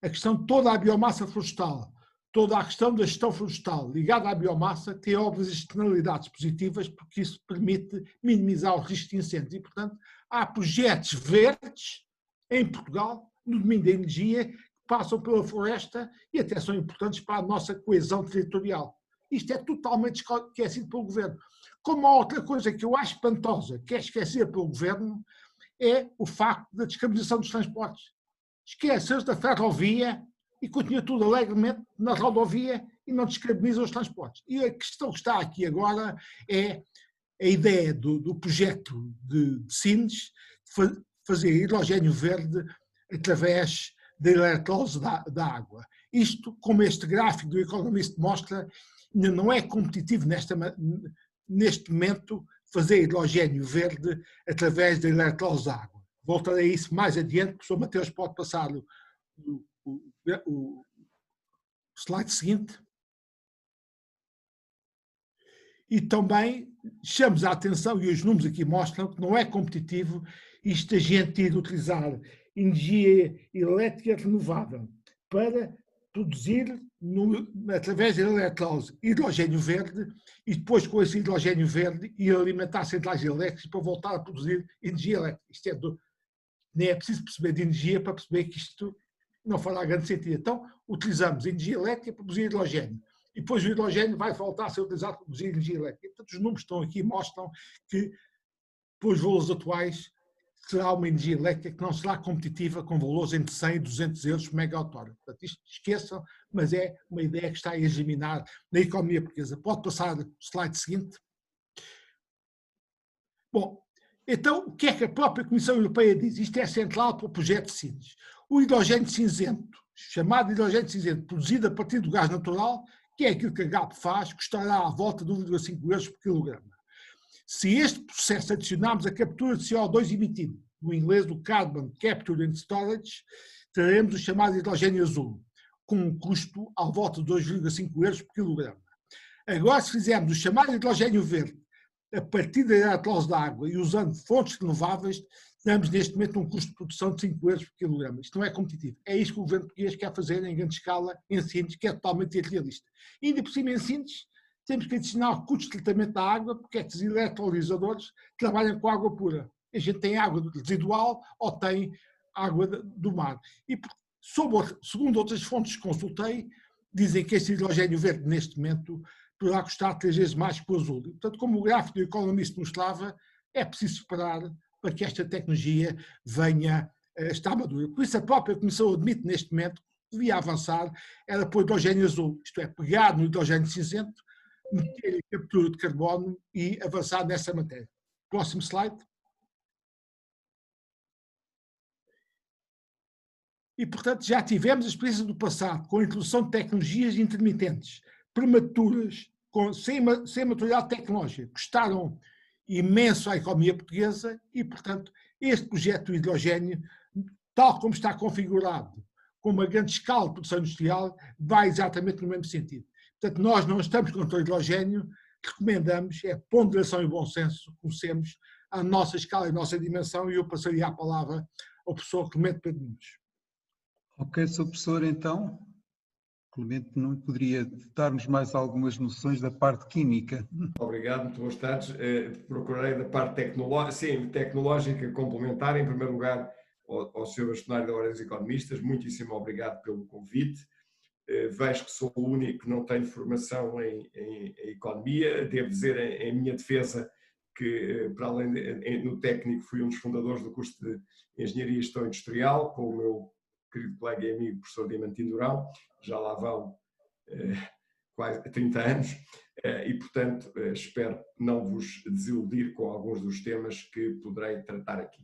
a questão de toda a biomassa florestal, toda a questão da gestão florestal ligada à biomassa tem obras externalidades positivas, porque isso permite minimizar o risco de incêndios. E, portanto, há projetos verdes em Portugal, no domínio da energia, que passam pela floresta e até são importantes para a nossa coesão territorial. Isto é totalmente esquecido pelo governo. Como há outra coisa que eu acho espantosa, que é esquecida pelo governo, é o facto da descarbonização dos transportes. Esquece-se da ferrovia e continua tudo alegremente na rodovia e não descarboniza os transportes. E a questão que está aqui agora é a ideia do projeto de Sines de fazer hidrogênio verde através da eletrólise da água. Isto, como este gráfico do Economist mostra, ainda não é competitivo neste momento fazer hidrogênio verde através da eletrólise da água. Voltarei a isso mais adiante, o professor Mateus pode passar o slide seguinte. E também chamamos a atenção, e os números aqui mostram que não é competitivo isto a gente ir utilizar energia elétrica renovável para produzir, através da eletrólise, hidrogênio verde e depois com esse hidrogênio verde ir alimentar centrais elétricas para voltar a produzir energia elétrica. Isto nem é preciso perceber de energia para perceber que isto não fará grande sentido. Então, utilizamos energia elétrica para produzir hidrogênio. E depois o hidrogênio vai voltar a ser utilizado para produzir energia elétrica. Portanto, os números que estão aqui mostram que, pelos valores atuais, será uma energia elétrica que não será competitiva com valores entre 100 e 200 euros por megawatt-hora. Portanto, isto esqueçam, mas é uma ideia que está a germinar na economia portuguesa. Pode passar o slide seguinte. Bom, então, o que é que a própria Comissão Europeia diz? Isto é central para o projeto de Sines. O hidrogênio cinzento, chamado hidrogênio cinzento, produzido a partir do gás natural, que é aquilo que a GAP faz, custará à volta de 1,5 euros por quilograma. Se este processo adicionarmos a captura de CO2 emitido, no inglês do Carbon Capture and Storage, teremos o chamado hidrogênio azul, com um custo à volta de 2,5 euros por quilograma. Agora, se fizermos o chamado hidrogênio verde, a partir da eletrólise da água e usando fontes renováveis, temos neste momento um custo de produção de 5 euros por quilograma. Isto não é competitivo. É isto que o governo português quer fazer em grande escala em Sines, que é totalmente irrealista. E ainda por cima em Sines, temos que adicionar custos de tratamento da água, porque estes eletrolisadores trabalham com água pura. A gente tem água residual ou tem água do mar. E segundo outras fontes que consultei, dizem que este hidrogênio verde neste momento poderá custar 3 vezes mais que o azul. E, portanto, como o gráfico do Economist mostrava, é preciso esperar para que esta tecnologia venha a estar madura. Por isso a própria Comissão admite neste momento que devia avançar era para o hidrogênio azul, isto é, pegar no hidrogênio cinzento, meter a captura de carbono e avançar nessa matéria. Próximo slide. E, portanto, já tivemos a experiência do passado com a introdução de tecnologias intermitentes, prematuras, sem maturidade tecnológica, custaram imenso à economia portuguesa e, portanto, este projeto do hidrogênio, tal como está configurado, com uma grande escala de produção industrial, vai exatamente no mesmo sentido. Portanto, nós não estamos contra o hidrogênio, recomendamos é ponderação e bom senso, conhecemos a nossa escala e a nossa dimensão, e eu passaria a palavra ao professor Clemente Pedro Nunes. Ok, Sr. Professor, então, Clemente, não poderia dar-nos mais algumas noções da parte química? Obrigado, muito boas tardes. Procurarei da parte tecnológica complementar, em primeiro lugar, ao Sr. Bastonário da Ordem dos Economistas, muitíssimo obrigado pelo convite. Vejo que sou o único que não tem formação em economia. Devo dizer, em minha defesa, que, para além no técnico, fui um dos fundadores do curso de Engenharia e Gestão Industrial, com o meu querido colega e amigo, professor Diamantino Durão, já lá vão quase 30 anos, e, portanto, espero não vos desiludir com alguns dos temas que poderei tratar aqui.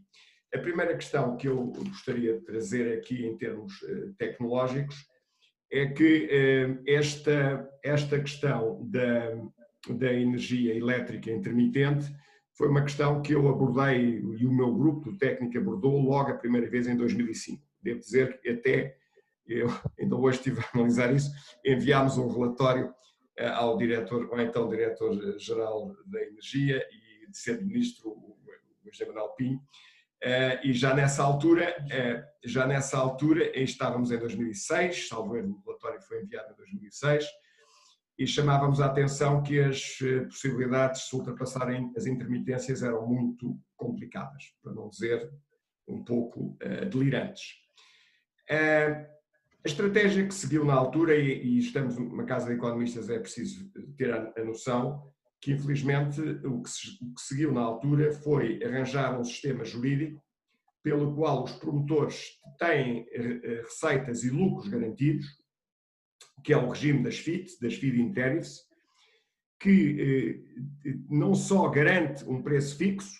A primeira questão que eu gostaria de trazer aqui em termos tecnológicos é que esta questão da energia elétrica intermitente foi uma questão que eu abordei e o meu grupo do técnico abordou logo a primeira vez em 2005. Devo dizer que até eu ainda hoje estive a analisar isso, enviámos um relatório ao diretor, ou então diretor-geral da Energia e de ser ministro, o José Manuel Pinho, e já nessa altura, estávamos em 2006, salvo erro, o relatório foi enviado em 2006, e chamávamos a atenção que as possibilidades de se ultrapassarem as intermitências eram muito complicadas, para não dizer um pouco delirantes. A estratégia que seguiu na altura, e estamos numa casa de economistas, é preciso ter a noção que, infelizmente, o que seguiu na altura foi arranjar um sistema jurídico pelo qual os promotores têm receitas e lucros garantidos, que é o regime das FIT, das Feed-in Tariffs, que não só garante um preço fixo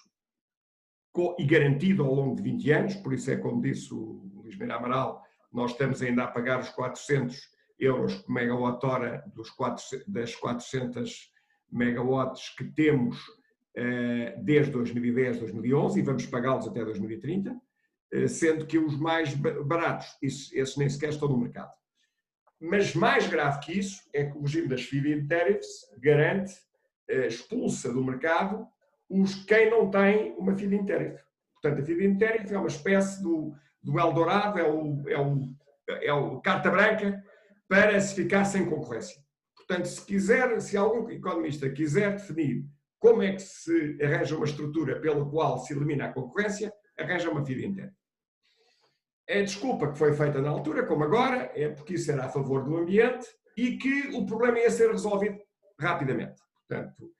e garantido ao longo de 20 anos, por isso é como disse o Luís Meira Amaral, nós estamos ainda a pagar os 400 euros por megawatt-hora das 400 megawatts que temos desde 2010, 2011 e vamos pagá-los até 2030, sendo que os mais baratos, esses nem sequer estão no mercado. Mas mais grave que isso é que o regime das Feed-in Tariffs garante, expulsa do mercado quem não tem uma Feed-in Tariff. Portanto, a Feed-in Tariff é uma espécie do Eldorado, é o carta branca para se ficar sem concorrência. Portanto, se algum economista quiser definir como é que se arranja uma estrutura pela qual se elimina a concorrência, arranja uma Feed-in Tariff. A desculpa que foi feita na altura, como agora, é porque isso era a favor do ambiente e que o problema ia ser resolvido rapidamente. Portanto,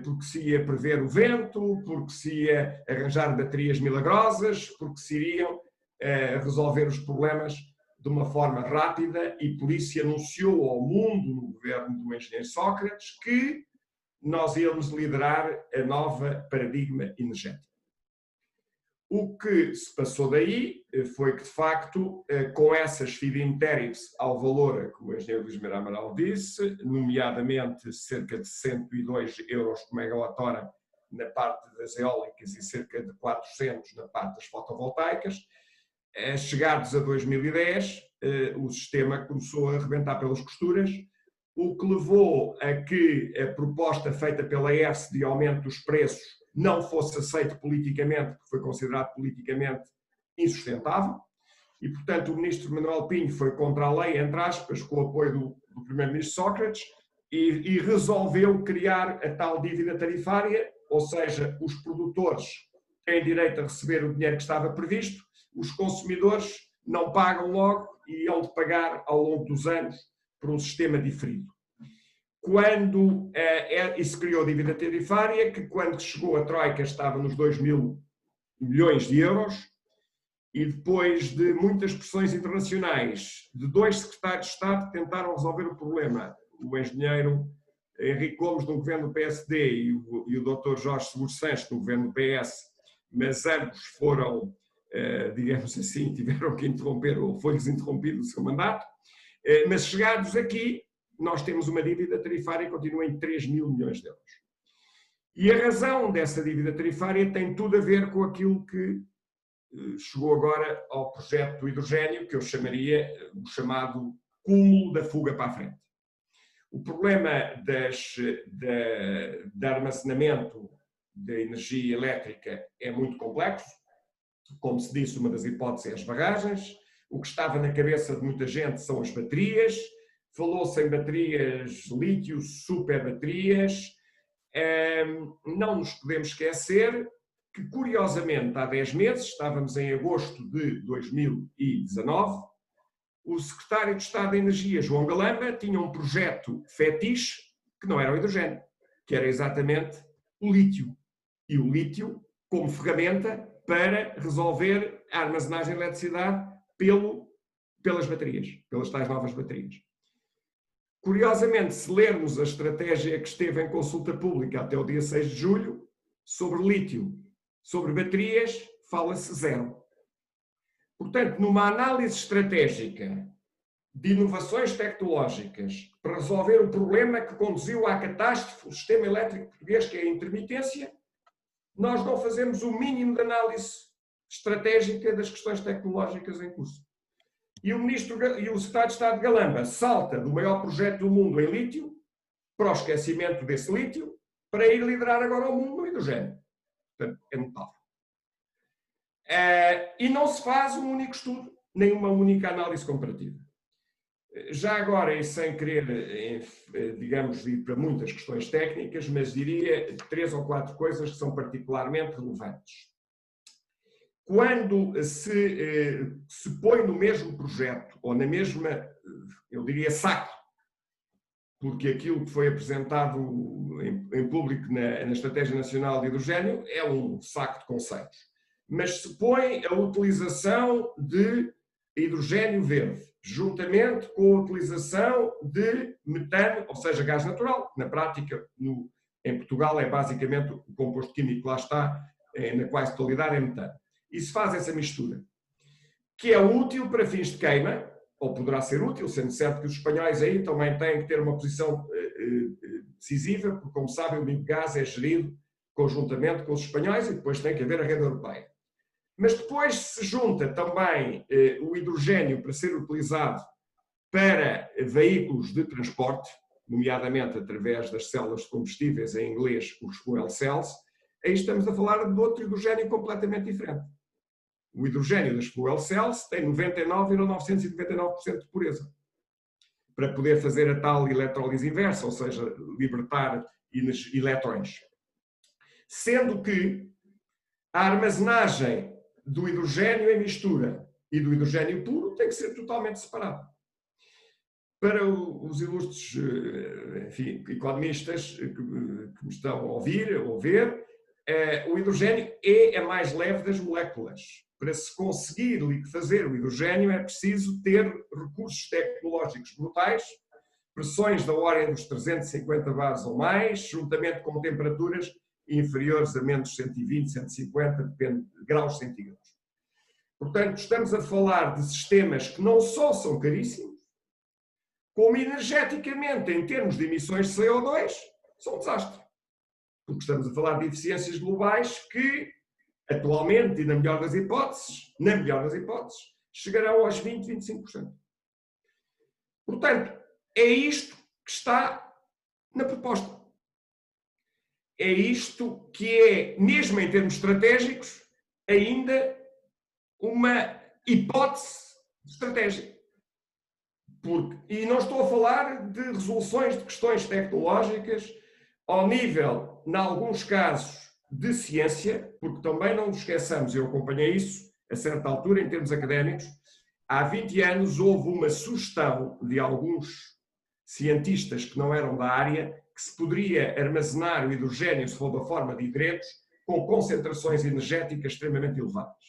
porque se ia prever o vento, porque se ia arranjar baterias milagrosas, porque se iriam resolver os problemas de uma forma rápida e por isso se anunciou ao mundo, no governo do engenheiro Sócrates, que nós íamos liderar a nova paradigma energético. O que se passou daí foi que, de facto, com essas Feed-in Tariffs ao valor, como o engenheiro Luís Meira Amaral disse, nomeadamente cerca de 102 euros por megawatt-hora na parte das eólicas e cerca de 400 na parte das fotovoltaicas, chegados a 2010, o sistema começou a arrebentar pelas costuras, o que levou a que a proposta feita pela ERSE de aumento dos preços não fosse aceito politicamente, porque foi considerado politicamente insustentável, e, portanto, o ministro Manuel Pinho foi contra a lei, entre aspas, com o apoio do primeiro-ministro Sócrates, e resolveu criar a tal dívida tarifária, ou seja, os produtores têm direito a receber o dinheiro que estava previsto, os consumidores não pagam logo e hão de pagar ao longo dos anos por um sistema diferido. Quando isso criou a dívida tarifária, que quando chegou a Troika estava nos 2.000 milhões de euros, e depois de muitas pressões internacionais, de 2 secretários de Estado que tentaram resolver o problema, o engenheiro Henrique Gomes do governo do PSD e o Dr. Jorge Seguro Sanches do governo do PS, mas ambos foram, digamos assim, tiveram que interromper, ou foi-lhes interrompido o seu mandato, mas chegados aqui, nós temos uma dívida tarifária que continua em 3.000 milhões de euros. E a razão dessa dívida tarifária tem tudo a ver com aquilo que chegou agora ao projeto do hidrogénio, que eu chamaria o chamado cúmulo da fuga para a frente. O problema de armazenamento da energia elétrica é muito complexo. Como se disse, uma das hipóteses é as barragens. O que estava na cabeça de muita gente são as baterias. Falou-se em baterias lítio, superbaterias. Não nos podemos esquecer que, curiosamente, há 10 meses, estávamos em agosto de 2019, o secretário de Estado da Energia, João Galamba, tinha um projeto fetiche que não era o hidrogênio, que era exatamente o lítio. E o lítio como ferramenta para resolver a armazenagem de eletricidade pelas baterias, pelas tais novas baterias. Curiosamente, se lermos a estratégia que esteve em consulta pública até o dia 6 de julho, sobre lítio, sobre baterias, fala-se zero. Portanto, numa análise estratégica de inovações tecnológicas para resolver o problema que conduziu à catástrofe do sistema elétrico português, que é a intermitência, nós não fazemos o mínimo de análise estratégica das questões tecnológicas em curso. E o secretário de Estado de Galamba salta do maior projeto do mundo em lítio para o esquecimento desse lítio, para ir liderar agora o mundo no hidrogênio. Portanto, é notável. E não se faz um único estudo, nem uma única análise comparativa. Já agora, e sem querer, digamos, ir para muitas questões técnicas, mas diria 3 ou 4 coisas que são particularmente relevantes. Quando se põe no mesmo projeto, ou na mesma, eu diria, saco, porque aquilo que foi apresentado em público na Estratégia Nacional de Hidrogênio é um saco de conceitos, mas se põe a utilização de hidrogênio verde, juntamente com a utilização de metano, ou seja, gás natural. Na prática, em Portugal, é basicamente o composto químico que lá está, na quase totalidade, é metano. E se faz essa mistura, que é útil para fins de queima, ou poderá ser útil, sendo certo que os espanhóis aí também têm que ter uma posição decisiva, porque, como sabem, o biogás é gerido conjuntamente com os espanhóis e depois tem que haver a rede europeia. Mas depois se junta também o hidrogênio para ser utilizado para veículos de transporte, nomeadamente através das células de combustíveis, em inglês os fuel cells, aí estamos a falar de outro hidrogênio completamente diferente. O hidrogênio das fuel cells tem 99,999% de pureza, para poder fazer a tal eletrólise inversa, ou seja, libertar eletrões. Sendo que a armazenagem do hidrogênio em mistura e do hidrogênio puro tem que ser totalmente separado. Para os ilustres, enfim, economistas que me estão a ouvir ou ver, o hidrogênio é a mais leve das moléculas. Para se conseguir fazer o hidrogênio é preciso ter recursos tecnológicos brutais, pressões da ordem dos 350 bares ou mais, juntamente com temperaturas inferiores a menos 120, 150, depende de graus centígrados. Portanto, estamos a falar de sistemas que não só são caríssimos, como energeticamente, em termos de emissões de CO2, são um desastre. Porque estamos a falar de eficiências globais que, atualmente, e na melhor das hipóteses, chegarão aos 20%, 25%. Portanto, é isto que está na proposta. É isto que é, mesmo em termos estratégicos, ainda uma hipótese estratégica. E não estou a falar de resoluções de questões tecnológicas ao nível, em alguns casos, de ciência, porque também não nos esqueçamos, eu acompanhei isso a certa altura em termos académicos, há 20 anos houve uma sugestão de alguns cientistas que não eram da área que se poderia armazenar o hidrogênio sob a forma de hidretos com concentrações energéticas extremamente elevadas.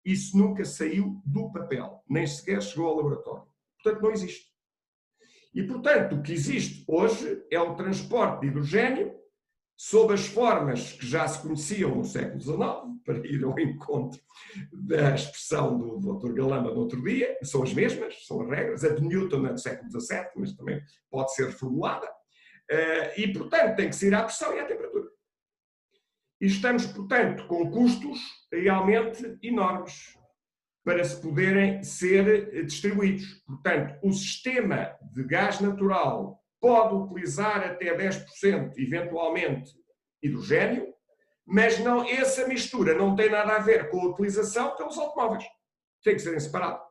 Isso nunca saiu do papel, nem sequer chegou ao laboratório. Portanto, não existe. E, portanto, o que existe hoje é o transporte de hidrogênio sob as formas que já se conheciam no século XIX, para ir ao encontro da expressão do Dr. Galamba do outro dia, são as mesmas, são as regras, a de Newton é do século XVII, mas também pode ser reformulada, e, portanto, tem que ser à pressão e à temperatura. E estamos, portanto, com custos realmente enormes para se poderem ser distribuídos. Portanto, o sistema de gás natural pode utilizar até 10%, eventualmente, hidrogênio, mas não, essa mistura não tem nada a ver com a utilização pelos automóveis. Tem que ser separado.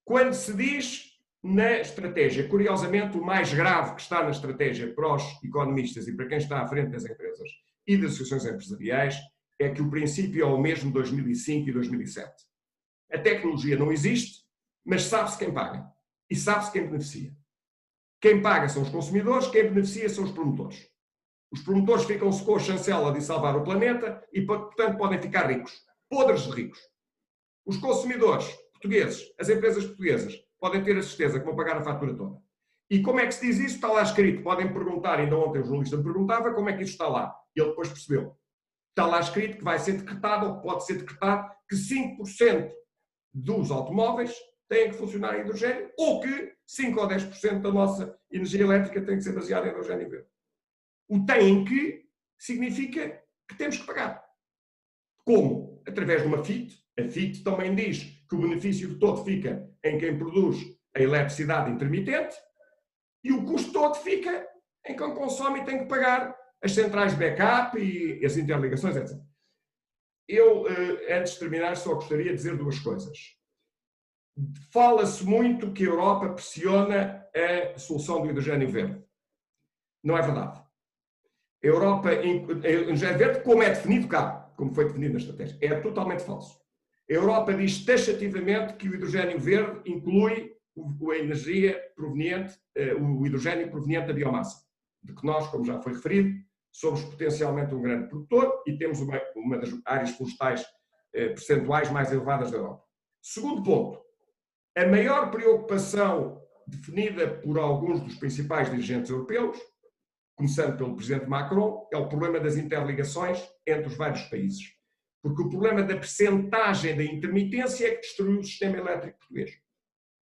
Quando se diz na estratégia, curiosamente, o mais grave que está na estratégia para os economistas e para quem está à frente das empresas e das associações empresariais, é que o princípio é o mesmo de 2005 e 2007. A tecnologia não existe, mas sabe-se quem paga. E sabe-se quem beneficia. Quem paga são os consumidores, quem beneficia são os promotores. Os promotores ficam-se com a chancela de salvar o planeta e, portanto, podem ficar ricos. Podres de ricos. Os consumidores portugueses, as empresas portuguesas, podem ter a certeza que vão pagar a fatura toda. E como é que se diz isso? Está lá escrito. Podem perguntar, ainda ontem o jornalista me perguntava como é que isso está lá. E ele depois percebeu. Está lá escrito que vai ser decretado, ou pode ser decretado, que 5% dos automóveis têm que funcionar em hidrogênio, ou que 5 ou 10% da nossa energia elétrica tem que ser baseada em hidrogênio verde. O tem que significa que temos que pagar. Como? Através de uma FIT. A FIT também diz que o benefício todo fica em quem produz a eletricidade intermitente e o custo todo fica em que consome tem que pagar as centrais de backup e as interligações, etc. Eu, antes de terminar, só gostaria de dizer duas coisas. Fala-se muito que a Europa pressiona a solução do hidrogênio verde. Não é verdade. A Europa, o hidrogênio verde, como é definido cá, como foi definido na estratégia, é totalmente falso. A Europa diz taxativamente que o hidrogênio verde inclui a energia proveniente, o hidrogênio proveniente da biomassa, de que nós, como já foi referido, somos potencialmente um grande produtor e temos uma das áreas florestais percentuais mais elevadas da Europa. Segundo ponto, a maior preocupação definida por alguns dos principais dirigentes europeus, começando pelo presidente Macron, é o problema das interligações entre os vários países. Porque o problema da percentagem da intermitência é que destruiu o sistema elétrico português.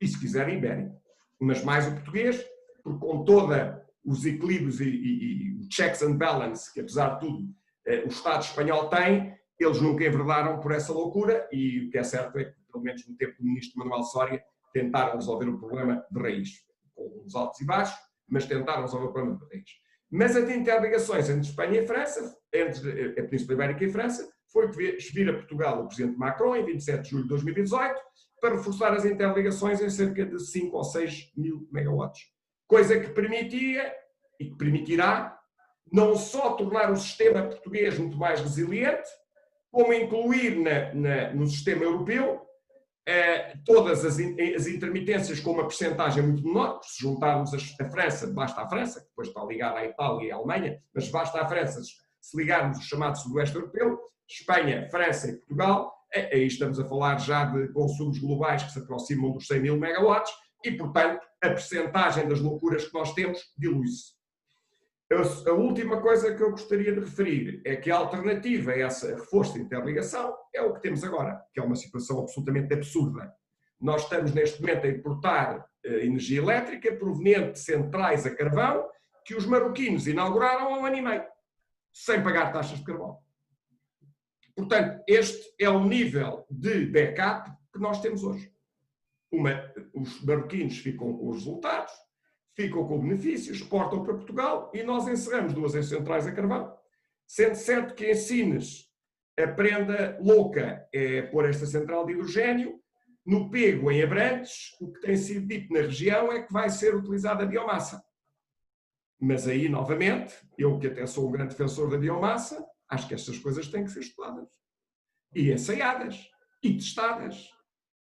E se quiserem, ibérico. Mas mais o português, porque com todos os equilíbrios e checks and balance, que apesar de tudo o Estado espanhol tem, eles nunca enverdaram por essa loucura e o que é certo é que, pelo menos no tempo do ministro Manuel Soria, tentaram resolver o problema de raiz, com uns altos e baixos, mas tentaram resolver o problema de raiz. Mas as interligações entre Espanha e França, entre a Península Ibérica e França, foi que vir a Portugal o presidente Macron, em 27 de julho de 2018, para reforçar as interligações em cerca de 5 ou 6 mil megawatts. Coisa que permitia, e que permitirá, não só tornar o sistema português muito mais resiliente, como incluir no sistema europeu todas as intermitências com uma percentagem muito menor. Se juntarmos a França, basta a França, que depois está ligada à Itália e à Alemanha, mas basta a França se ligarmos o chamado Sudoeste Europeu, Espanha, França e Portugal, aí estamos a falar já de consumos globais que se aproximam dos 100 mil megawatts e, portanto, a percentagem das loucuras que nós temos dilui-se. A última coisa que eu gostaria de referir é que a alternativa a esse reforço de interligação é o que temos agora, que é uma situação absolutamente absurda. Nós estamos neste momento a importar energia elétrica proveniente de centrais a carvão que os marroquinos inauguraram há 1 ano e meio, sem pagar taxas de carbono. Portanto, este é o nível de backup que nós temos hoje. Os marroquinos ficam com os resultados, ficam com o benefício, exportam para Portugal e nós encerramos 2 centrais a carvão. Sendo certo que em Sines a prenda louca é pôr esta central de hidrogênio, no Pego, em Abrantes, o que tem sido dito na região é que vai ser utilizada a biomassa. Mas aí, novamente, eu que até sou um grande defensor da biomassa, acho que estas coisas têm que ser estudadas e ensaiadas e testadas.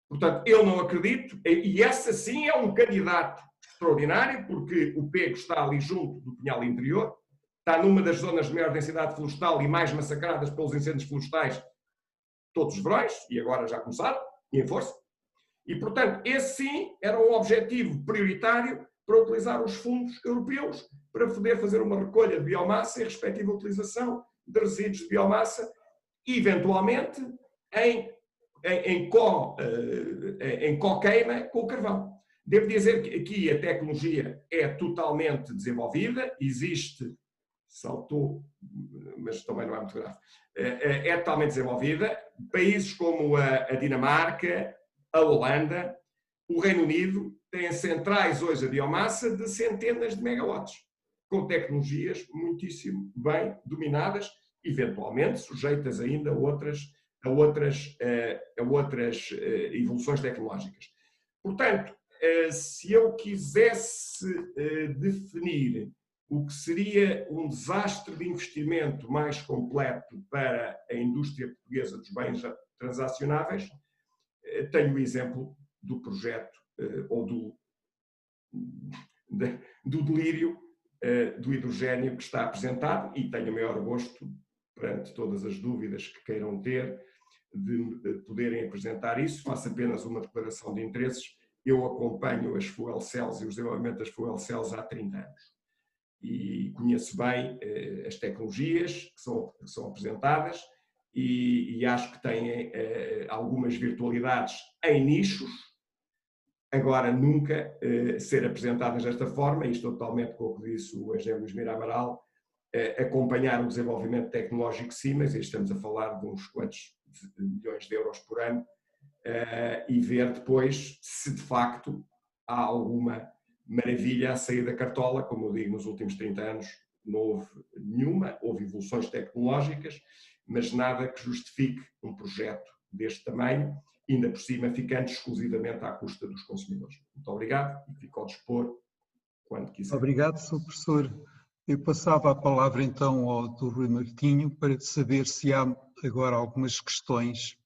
Portanto, eu não acredito, e essa sim é um candidato extraordinário, porque o Pego está ali junto do Pinhal Interior, está numa das zonas de maior densidade florestal e mais massacradas pelos incêndios florestais todos os verões, e agora já começaram, e em força. E, portanto, esse sim era um objetivo prioritário para utilizar os fundos europeus para poder fazer uma recolha de biomassa e respectiva utilização de resíduos de biomassa, eventualmente em co-queima com o carvão. Devo dizer que aqui a tecnologia é totalmente desenvolvida, existe, saltou, mas também não é muito grave, é totalmente desenvolvida. Países como a Dinamarca, a Holanda, o Reino Unido têm centrais hoje a biomassa de centenas de megawatts, com tecnologias muitíssimo bem dominadas, eventualmente sujeitas ainda a outras evoluções tecnológicas. Portanto, se eu quisesse definir o que seria um desastre de investimento mais completo para a indústria portuguesa dos bens transacionáveis, tenho o exemplo do projeto ou do delírio do hidrogênio que está apresentado, e tenho o maior gosto, perante todas as dúvidas que queiram ter, de poderem apresentar isso. Faço apenas uma declaração de interesses. Eu acompanho as fuel cells e o desenvolvimento das fuel cells há 30 anos e conheço bem as tecnologias que são apresentadas e acho que têm algumas virtualidades em nichos, agora nunca ser apresentadas desta forma, e estou totalmente com o que disse o engenheiro Luís Mira Amaral, acompanhar o desenvolvimento tecnológico sim, mas estamos a falar de uns quantos milhões de euros por ano, e ver depois se de facto há alguma maravilha a sair da cartola, como eu digo, nos últimos 30 anos não houve nenhuma, houve evoluções tecnológicas, mas nada que justifique um projeto deste tamanho, ainda por cima ficando exclusivamente à custa dos consumidores. Muito obrigado e fico ao dispor quando quiser. Obrigado, Sr. Professor. Eu passava a palavra então ao Dr. Rui Martinho para saber se há agora algumas questões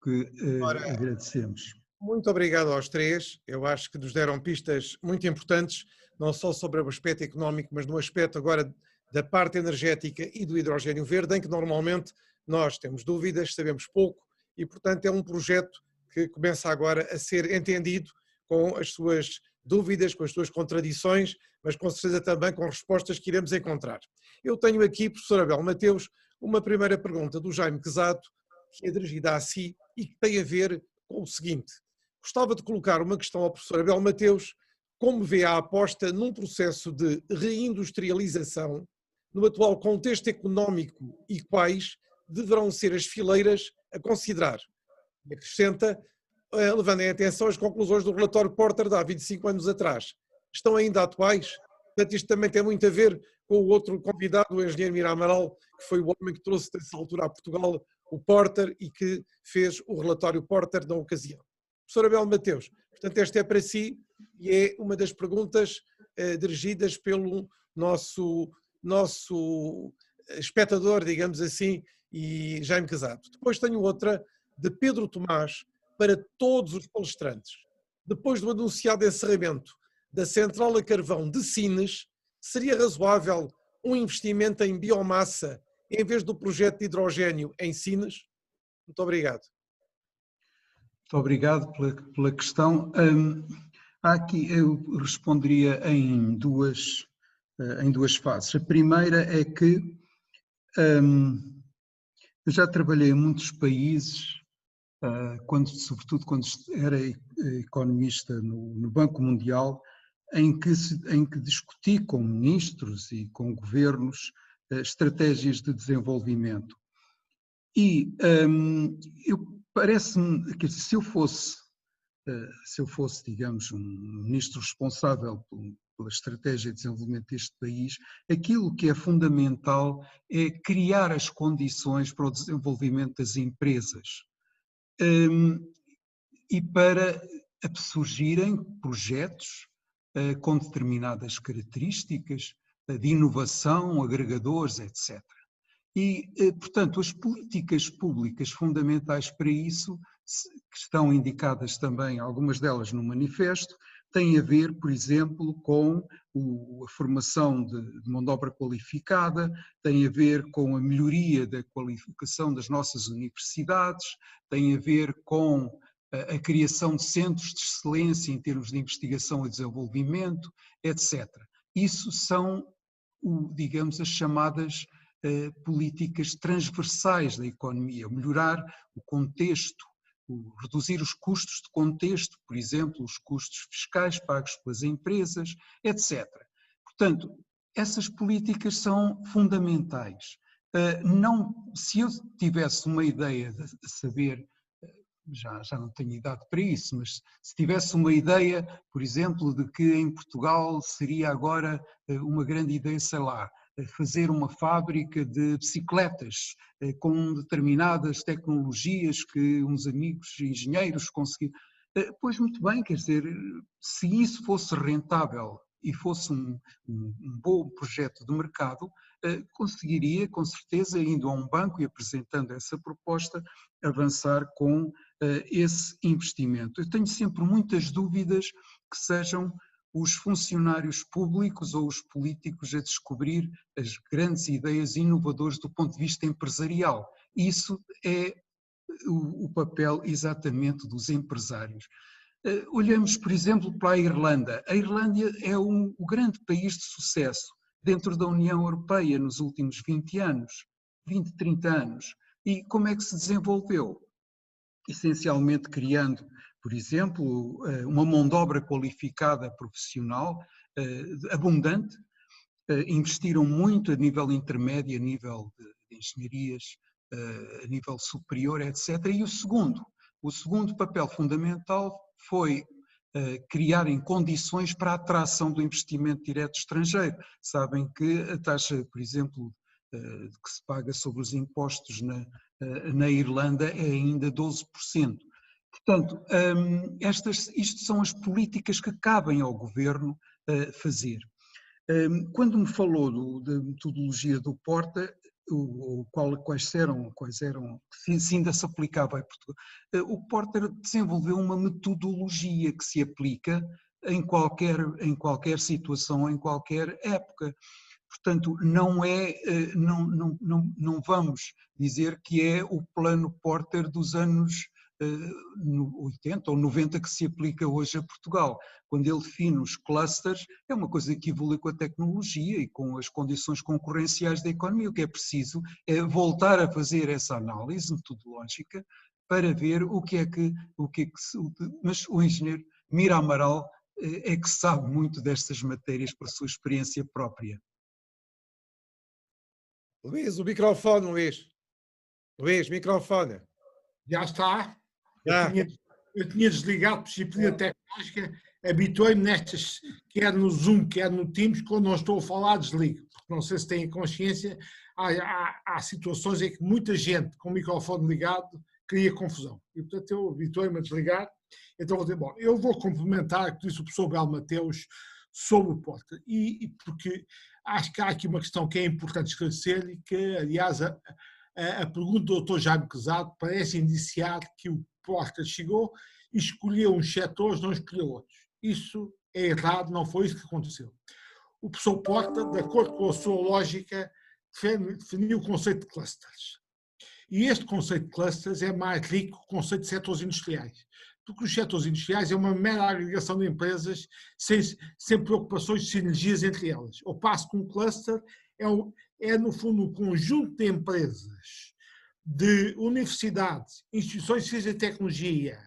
que agradecemos. Muito obrigado aos três. Eu acho que nos deram pistas muito importantes, não só sobre o aspecto económico, mas no aspecto agora da parte energética e do hidrogênio verde, em que normalmente nós temos dúvidas, sabemos pouco e, portanto, é um projeto que começa agora a ser entendido com as suas dúvidas, com as suas contradições, mas com certeza também com respostas que iremos encontrar. Eu tenho aqui, professor Abel Mateus, uma primeira pergunta do Jaime Quesato, que é dirigida a si e que tem a ver com o seguinte. Gostava de colocar uma questão ao professor Abel Mateus, como vê a aposta num processo de reindustrialização no atual contexto económico e quais deverão ser as fileiras a considerar. E acrescenta, levando em atenção as conclusões do relatório Porter de há 25 anos atrás. Estão ainda atuais? Portanto, isto também tem muito a ver com o outro convidado, o engenheiro Mira Amaral, que foi o homem que trouxe nessa altura a Portugal o Porter e que fez o relatório Porter na ocasião. Professor Abel Mateus, portanto, esta é para si e é uma das perguntas dirigidas pelo nosso espectador, digamos assim, e Jaime Quesato. Depois tenho outra de Pedro Tomás para todos os palestrantes. Depois do anunciado encerramento da central a carvão de Sines, seria razoável um investimento em biomassa em vez do projeto de hidrogênio em Sines? Muito obrigado. Muito obrigado pela questão. Aqui eu responderia em duas fases. A primeira é que eu já trabalhei em muitos países, sobretudo quando era economista no Banco Mundial, em que discuti com ministros e com governos estratégias de desenvolvimento. E parece-me que se eu fosse, digamos, um ministro responsável pela estratégia de desenvolvimento deste país, aquilo que é fundamental é criar as condições para o desenvolvimento das empresas e para surgirem projetos com determinadas características de inovação, agregadores, etc. E, portanto, as políticas públicas fundamentais para isso, que estão indicadas também, algumas delas no manifesto, têm a ver, por exemplo, com a formação de mão de obra qualificada, têm a ver com a melhoria da qualificação das nossas universidades, têm a ver com a criação de centros de excelência em termos de investigação e desenvolvimento, etc. Isso são, digamos, as chamadas políticas transversais da economia, melhorar o contexto, reduzir os custos de contexto, por exemplo, os custos fiscais pagos pelas empresas, etc. Portanto, essas políticas são fundamentais. Se eu tivesse uma ideia de saber, já não tenho idade para isso, mas se tivesse uma ideia, por exemplo, de que em Portugal seria agora uma grande ideia, sei lá, fazer uma fábrica de bicicletas com determinadas tecnologias que uns amigos engenheiros conseguiram. Pois muito bem, quer dizer, se isso fosse rentável e fosse um bom projeto de mercado, conseguiria, com certeza, indo a um banco e apresentando essa proposta, avançar com esse investimento. Eu tenho sempre muitas dúvidas que sejam os funcionários públicos ou os políticos a descobrir as grandes ideias inovadoras do ponto de vista empresarial. Isso é o papel exatamente dos empresários. Olhamos, por exemplo, para a Irlanda. A Irlanda é o grande país de sucesso dentro da União Europeia nos últimos 20 anos, 20, 30 anos. E como é que se desenvolveu? Essencialmente criando, por exemplo, uma mão de obra qualificada profissional, abundante, investiram muito a nível intermédio, a nível de engenharias, a nível superior, etc. E o segundo papel fundamental foi criarem condições para a atração do investimento direto estrangeiro. Sabem que a taxa, por exemplo, que se paga sobre os impostos na Irlanda é ainda 12%. Portanto, isto são as políticas que cabem ao governo fazer. Quando me falou da metodologia do Porta, quais eram, se ainda se aplicava a Portugal, o Porter desenvolveu uma metodologia que se aplica em qualquer situação, em qualquer época. Portanto, não vamos dizer que é o plano Porter dos anos 80 ou 90 que se aplica hoje a Portugal. Quando ele define os clusters, é uma coisa que evolui com a tecnologia e com as condições concorrenciais da economia. O que é preciso é voltar a fazer essa análise metodológica para ver mas o engenheiro Mira Amaral é que sabe muito destas matérias por sua experiência própria. Luís, o microfone, Luís. Luís, microfone. Já está. Já. Eu tinha desligado por disciplina tecnológica, habituei-me nestas, quer no Zoom, quer no Teams, quando não estou a falar, desligo. Porque não sei se têm consciência, há situações em que muita gente com o microfone ligado cria confusão. E, portanto, eu habituei-me a desligar. Então, vou dizer, bom, eu vou complementar o que disse o professor Bel Mateus sobre o Porta. E porque acho que há aqui uma questão que é importante esclarecer e que, aliás, a pergunta do Dr. Jaime Quezado parece indiciar que o Porta chegou e escolheu uns setores, não escolheu outros. Isso é errado, não foi isso que aconteceu. O professor Porta, de acordo com a sua lógica, definiu o conceito de clusters. E este conceito de clusters é mais rico que o conceito de setores industriais. Porque os setores industriais é uma mera agregação de empresas sem preocupações de sinergias entre elas. Ao passo que um cluster é, no fundo, um conjunto de empresas, de universidades, instituições de ciência e tecnologia,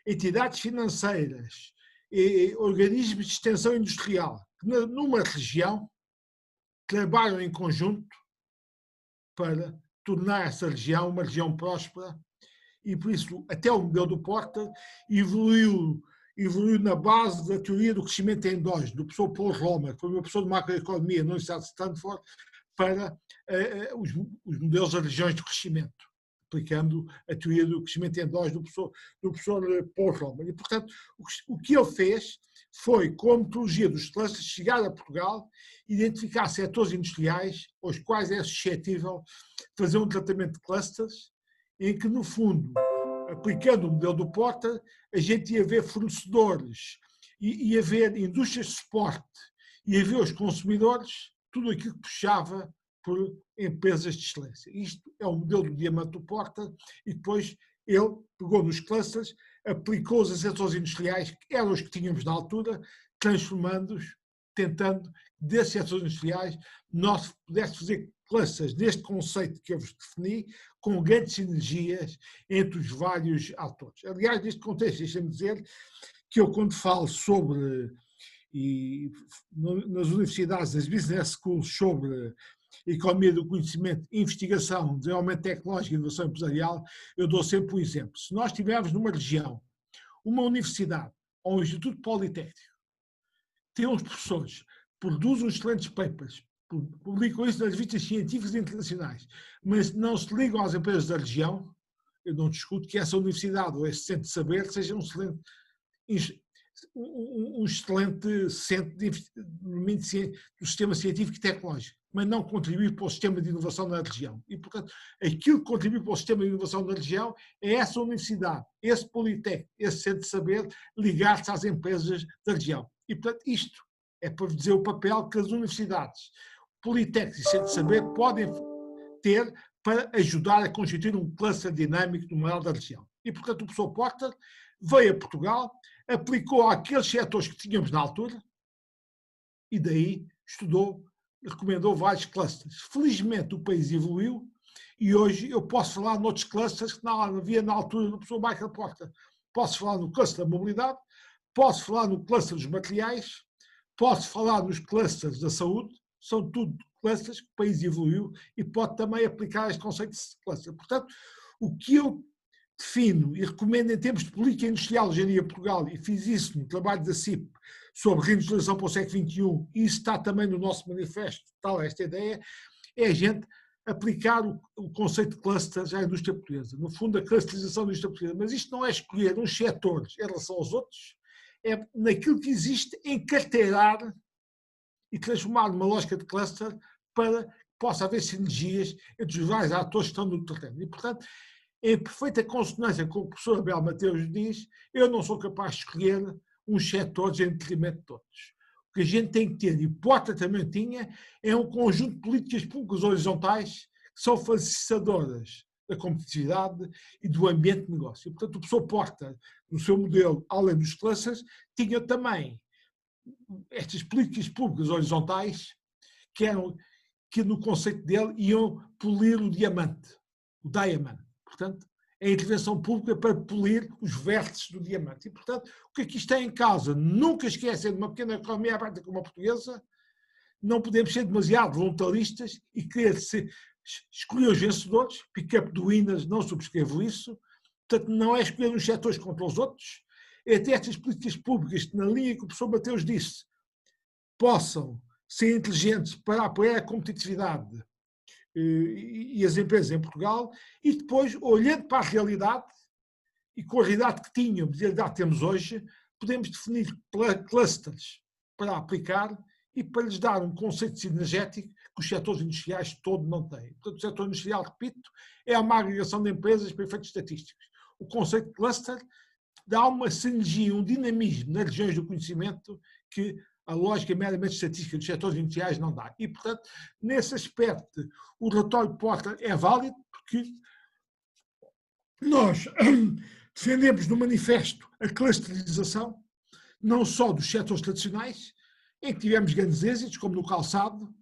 entidades financeiras, organismos de extensão industrial, que numa região trabalham em conjunto para tornar essa região uma região próspera. E por isso, até o modelo do Porta evoluiu na base da teoria do crescimento endógeno, do professor Paul Romer, que foi meu professor de macroeconomia na Universidade de Stanford, para os modelos das regiões de crescimento, aplicando a teoria do crescimento endógeno do professor Paul Romer. E, portanto, o que ele fez foi, com a metodologia dos clusters, chegar a Portugal, identificar setores industriais aos quais é suscetível fazer um tratamento de clusters, em que, no fundo, aplicando o modelo do Porta, a gente ia ver fornecedores, ia ver indústrias de suporte, ia ver os consumidores, tudo aquilo que puxava por empresas de excelência. Isto é o modelo do diamante do Porta e depois ele pegou nos clusters, aplicou-os a setores industriais, que eram os que tínhamos na altura, transformando-os, tentando, desses setores industriais, nós pudéssemos fazer clusters neste conceito que eu vos defini, com grandes sinergias entre os vários atores. Aliás, neste contexto, deixem-me dizer que eu, quando falo sobre, nas universidades, nas business schools, sobre economia do conhecimento, investigação, desenvolvimento tecnológico e inovação empresarial, eu dou sempre um exemplo. Se nós tivermos numa região uma universidade ou um instituto politécnico, tem uns professores, produzem uns excelentes papers, publicam isso nas revistas científicas internacionais, mas não se ligam às empresas da região, eu não discuto que essa universidade ou esse centro de saber seja um excelente centro do sistema científico e tecnológico, mas não contribui para o sistema de inovação da região. E, portanto, aquilo que contribui para o sistema de inovação da região é essa universidade, esse politécnico, esse centro de saber, ligar-se às empresas da região. E, portanto, isto é para dizer o papel que as universidades, politécnicos e centros de saber podem ter para ajudar a constituir um cluster dinâmico do modelo da região. E, portanto, o professor Porter veio a Portugal, aplicou àqueles setores que tínhamos na altura e daí estudou, recomendou vários clusters. Felizmente o país evoluiu e hoje eu posso falar noutros clusters que não havia na altura do professor Michael Porter. Posso falar no cluster da mobilidade, posso falar no cluster dos materiais, posso falar nos clusters da saúde, são tudo clusters que o país evoluiu e pode também aplicar este conceito de cluster. Portanto, o que eu defino e recomendo em termos de política industrial de engenharia de Portugal, e fiz isso no trabalho da CIP sobre reindustrialização para o século XXI, e isso está também no nosso manifesto, tal esta ideia, é a gente aplicar o conceito de clusters à indústria portuguesa. No fundo, a clusterização da indústria portuguesa. Mas isto não é escolher uns setores em relação aos outros, é naquilo que existe encarteirar e transformar numa lógica de cluster para que possa haver sinergias entre os vários atores que estão no terreno. E, portanto, em perfeita consonância com o que o professor Abel Mateus diz, eu não sou capaz de escolher uns setores em detrimento de todos. O que a gente tem que ter, e Porta também tinha, é um conjunto de políticas públicas horizontais que são facilitadoras da competitividade e do ambiente de negócio. E, portanto, o professor Porta, no seu modelo, além dos clusters, tinha também estas políticas públicas horizontais que no conceito dele iam polir o diamante, o diamond. Portanto, a intervenção pública para polir os vértices do diamante. E, portanto, o que aqui está em causa, nunca esquecem de uma pequena economia aberta como a portuguesa, não podemos ser demasiado voluntaristas e querer escolher os vencedores, pick-up do Winners, não subscrevo isso, portanto, não é escolher uns setores contra os outros, é ter estas políticas públicas que, na linha que o professor Mateus disse, possam ser inteligentes para apoiar a competitividade e as empresas em Portugal, e depois, olhando para a realidade, e com a realidade que tínhamos e a realidade que temos hoje, podemos definir clusters para aplicar e para lhes dar um conceito sinergético que os setores industriais todo não têm. Portanto, o setor industrial, repito, é uma agregação de empresas para efeitos estatísticos. O conceito de cluster dá uma sinergia, um dinamismo nas regiões do conhecimento que a lógica meramente estatística dos setores industriais não dá. E, portanto, nesse aspecto, o relatório de Porter é válido, porque nós defendemos no manifesto a clusterização, não só dos setores tradicionais, em que tivemos grandes êxitos, como no calçado,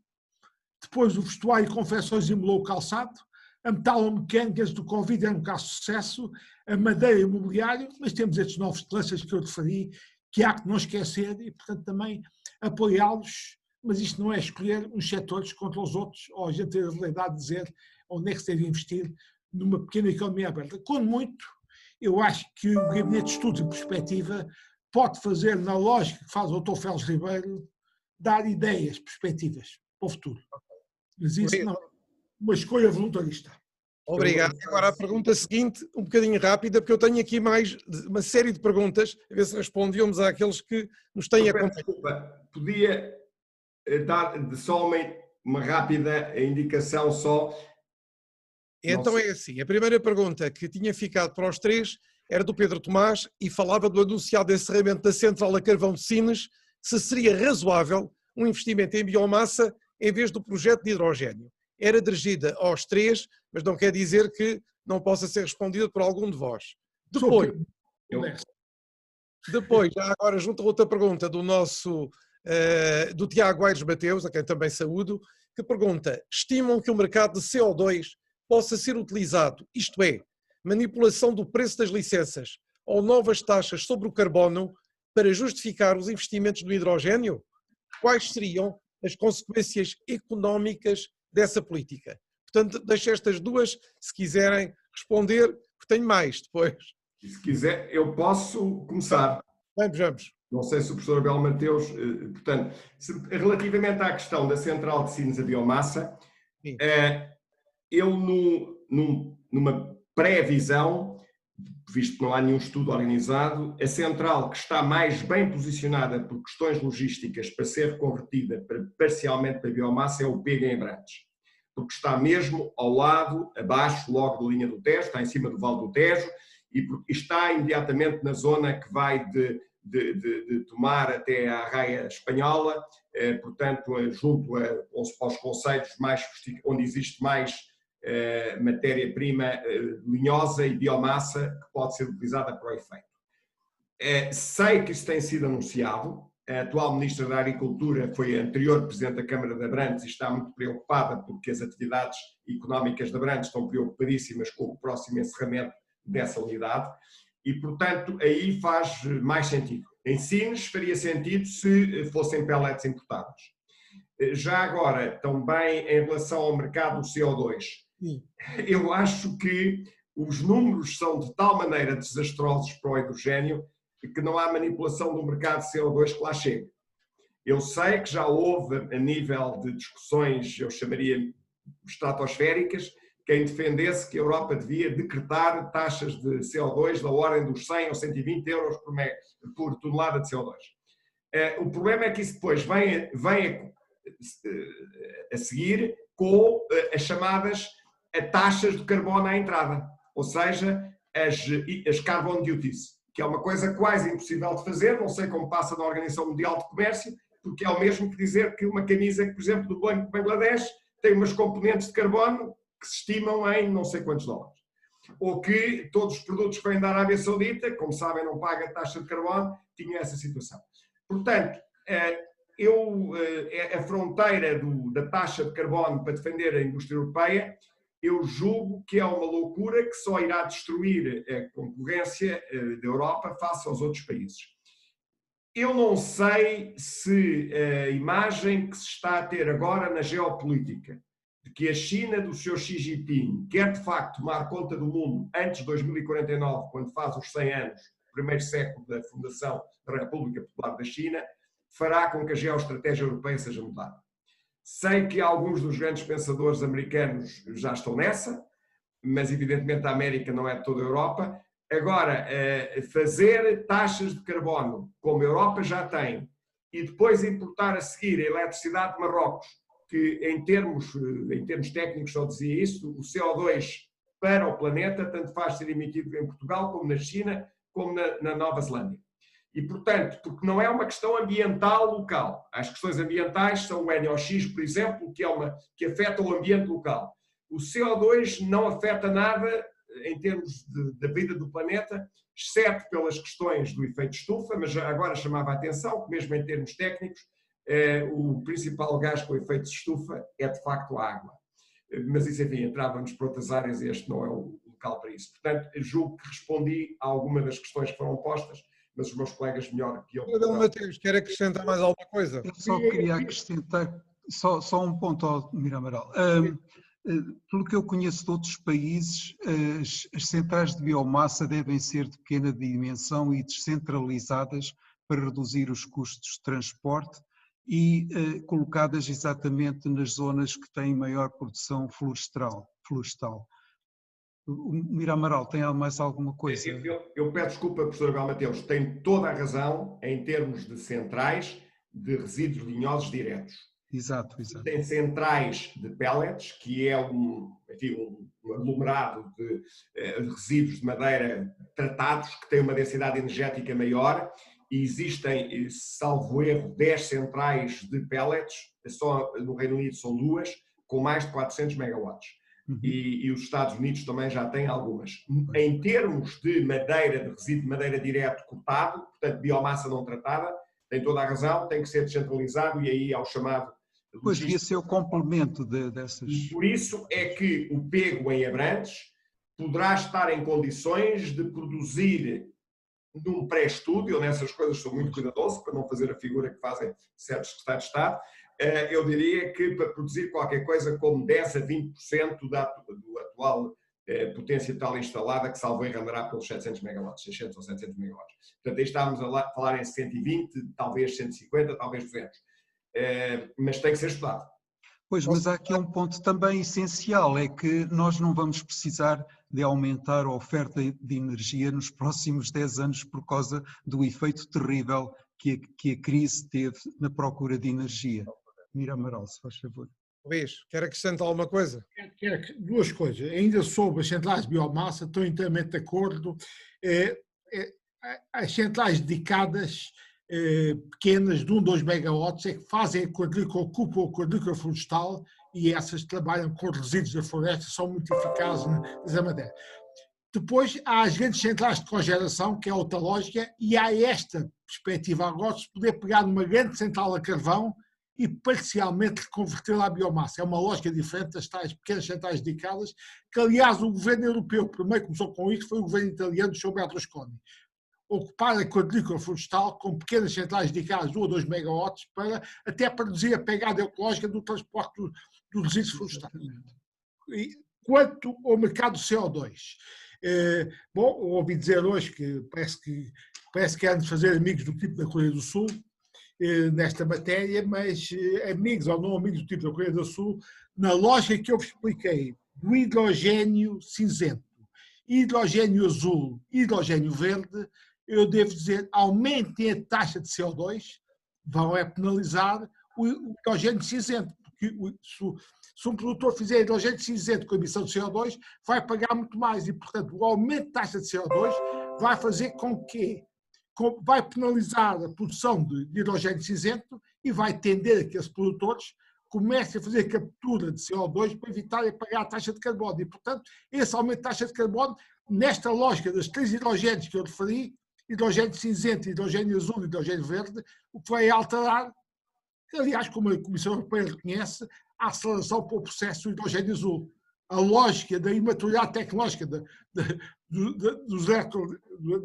depois o vestuário e confecções emulou o calçado, a metalomecânica do Covid era um caso de sucesso, a madeira e o imobiliário, mas temos estes novos clusters que eu referi, que há que não esquecer e, portanto, também apoiá-los, mas isto não é escolher uns setores contra os outros, ou a gente ter a realidade de dizer onde é que se deve investir numa pequena economia aberta. Quando muito, eu acho que o Gabinete de Estudos e Perspectiva pode fazer, na lógica que faz o Dr. Félix Ribeiro, dar ideias, perspectivas para o futuro. Mas isso não é uma escolha voluntarista. Obrigado. Agora a pergunta seguinte, um bocadinho rápida, porque eu tenho aqui mais uma série de perguntas, a ver se respondíamos àqueles que nos têm acompanhado. Desculpa, podia dar só uma rápida indicação só? Então é assim, a primeira pergunta que tinha ficado para os três era do Pedro Tomás e falava do anunciado encerramento da central a carvão de Sines, se seria razoável um investimento em biomassa em vez do projeto de hidrogénio. Era dirigida aos três, mas não quer dizer que não possa ser respondida por algum de vós. Depois, já agora junto a outra pergunta do nosso, do Tiago Aires Mateus, a quem também saúdo, que pergunta, estimam que o mercado de CO2 possa ser utilizado, isto é, manipulação do preço das licenças ou novas taxas sobre o carbono para justificar os investimentos do hidrogénio? Quais seriam as consequências económicas dessa política? Portanto, deixo estas duas, se quiserem responder, porque tenho mais depois. Se quiser, eu posso começar. Vamos. Não sei se o professor Abel Mateus, portanto, relativamente à questão da central de Sines a biomassa, eu numa pré-visão, visto que não há nenhum estudo organizado, a central que está mais bem posicionada por questões logísticas para ser reconvertida parcialmente para biomassa é o Pega em Abrantes, porque está mesmo ao lado, abaixo, logo da linha do Tejo, está em cima do Vale do Tejo e está imediatamente na zona que vai de Tomar até à Raia Espanhola, portanto, junto aos conceitos onde existe mais matéria-prima linhosa e biomassa que pode ser utilizada para o efeito. Sei que isso tem sido anunciado. A atual Ministra da Agricultura foi a anterior Presidente da Câmara de Abrantes e está muito preocupada porque as atividades económicas de Abrantes estão preocupadíssimas com o próximo encerramento dessa unidade e, portanto, aí faz mais sentido. Em Sines faria sentido se fossem pellets importados. Já agora, também em relação ao mercado do CO2, eu acho que os números são de tal maneira desastrosos para o hidrogênio que não há manipulação do mercado de CO2 que lá chegue. Eu sei que já houve, a nível de discussões, eu chamaria estratosféricas, quem defendesse que a Europa devia decretar taxas de CO2 da ordem dos 100 ou 120 euros por tonelada de CO2. O problema é que isso depois vem a seguir com as chamadas taxas de carbono à entrada, ou seja, as carbon duties, que é uma coisa quase impossível de fazer, não sei como passa na Organização Mundial de Comércio, porque é o mesmo que dizer que uma camisa, por exemplo, do Banco de Bangladesh tem umas componentes de carbono que se estimam em não sei quantos dólares. Ou que todos os produtos que vêm da Arábia Saudita, como sabem, não pagam taxa de carbono, tinham essa situação. Portanto, a fronteira da taxa de carbono para defender a indústria europeia, eu julgo que é uma loucura que só irá destruir a concorrência da Europa face aos outros países. Eu não sei se a imagem que se está a ter agora na geopolítica, de que a China do seu Xi Jinping quer de facto tomar conta do mundo antes de 2049, quando faz os 100 anos, primeiro século da fundação da República Popular da China, fará com que a geoestratégia europeia seja mudada. Sei que alguns dos grandes pensadores americanos já estão nessa, mas evidentemente a América não é de toda a Europa. Agora, fazer taxas de carbono, como a Europa já tem, e depois importar a seguir a eletricidade de Marrocos, que em termos técnicos só dizia isso, o CO2 para o planeta, tanto faz ser emitido em Portugal, como na China, como na Nova Zelândia. E, portanto, porque não é uma questão ambiental local. As questões ambientais são o NOx, por exemplo, que afeta o ambiente local. O CO2 não afeta nada em termos da vida do planeta, exceto pelas questões do efeito estufa, mas agora chamava a atenção que mesmo em termos técnicos, o principal gás com efeito de estufa é de facto a água. Mas isso, enfim, entrávamos para outras áreas e este não é o local para isso. Portanto, julgo que respondi a alguma das questões que foram postas, mas os meus colegas melhor que eu. Mateus, quer acrescentar mais alguma coisa? Eu só queria acrescentar só um ponto ao Mira Amaral. Pelo que eu conheço de outros países, as centrais de biomassa devem ser de pequena dimensão e descentralizadas para reduzir os custos de transporte e colocadas exatamente nas zonas que têm maior produção florestal. O Mira Amaral, tem mais alguma coisa? Eu peço desculpa, professor Abel Mateus, tem toda a razão em termos de centrais de resíduos linhosos diretos. Exato. Tem centrais de pellets, que é um aglomerado de resíduos de madeira tratados, que têm uma densidade energética maior, e existem, salvo erro, 10 centrais de pellets, só no Reino Unido são 2, com mais de 400 megawatts. E os Estados Unidos também já têm algumas. Em termos de madeira, de resíduo de madeira direto cortado, portanto biomassa não tratada, tem toda a razão, tem que ser descentralizado e aí ao chamado... Pois devia ser o complemento dessas... E por isso é que o pego em Abrantes poderá estar em condições de produzir num pré-estúdio, nessas coisas sou muito cuidadoso para não fazer a figura que fazem certos secretários de Estado, eu diria que para produzir qualquer coisa como 10 a 20% do atual potência total instalada, que salvo erro andará pelos 700 megawatts, 600 ou 700 megawatts. Portanto, aí estávamos a falar em 120, talvez 150, talvez 200. Mas tem que ser estudado. Pois, mas há aqui um ponto também essencial, é que nós não vamos precisar de aumentar a oferta de energia nos próximos 10 anos por causa do efeito terrível que a crise teve na procura de energia. Mira Amaral, se faz favor. Luís, quer acrescentar alguma coisa? Duas coisas. Ainda sobre as centrais de biomassa, estou inteiramente de acordo. As centrais dedicadas, pequenas, de 1, 2 megawatts, é que fazem a quadrícula, ocupam a quadrícula florestal e essas trabalham com resíduos da floresta, são muito eficazes na madeira. Depois há as grandes centrais de cogeração, que é outra lógica, e há esta perspectiva agora de se poder pegar numa grande central a carvão e parcialmente convertê-la à biomassa. É uma lógica diferente das tais pequenas centrais dedicadas, que aliás o governo europeu primeiro começou com isso, foi o governo italiano de Berlusconi. Ocupar a quadrícula florestal com pequenas centrais dedicadas de 1 a 2 megawatts até para reduzir a pegada ecológica do transporte dos resíduos florestais. E quanto ao mercado do CO2, Bom, ouvi dizer hoje que parece que há de fazer amigos do tipo da Coreia do Sul nesta matéria, mas amigos ou não amigos do tipo da Coreia do Sul, na lógica que eu vos expliquei, do hidrogênio cinzento, hidrogênio azul, hidrogênio verde, eu devo dizer, aumentem a taxa de CO2, vão penalizar o hidrogênio cinzento, porque se um produtor fizer hidrogênio cinzento com emissão de CO2, vai pagar muito mais e, portanto, o aumento da taxa de CO2 vai fazer com que vai penalizar a produção de hidrogênio cinzento e vai tender a que os produtores comecem a fazer captura de CO2 para evitar pagar a taxa de carbono. E, portanto, esse aumento da taxa de carbono, nesta lógica das 3 hidrogénios que eu referi, hidrogênio cinzento, hidrogênio azul e hidrogênio verde, o que vai alterar, aliás, como a Comissão Europeia reconhece, a aceleração para o processo do hidrogênio azul. A lógica da imaturidade tecnológica da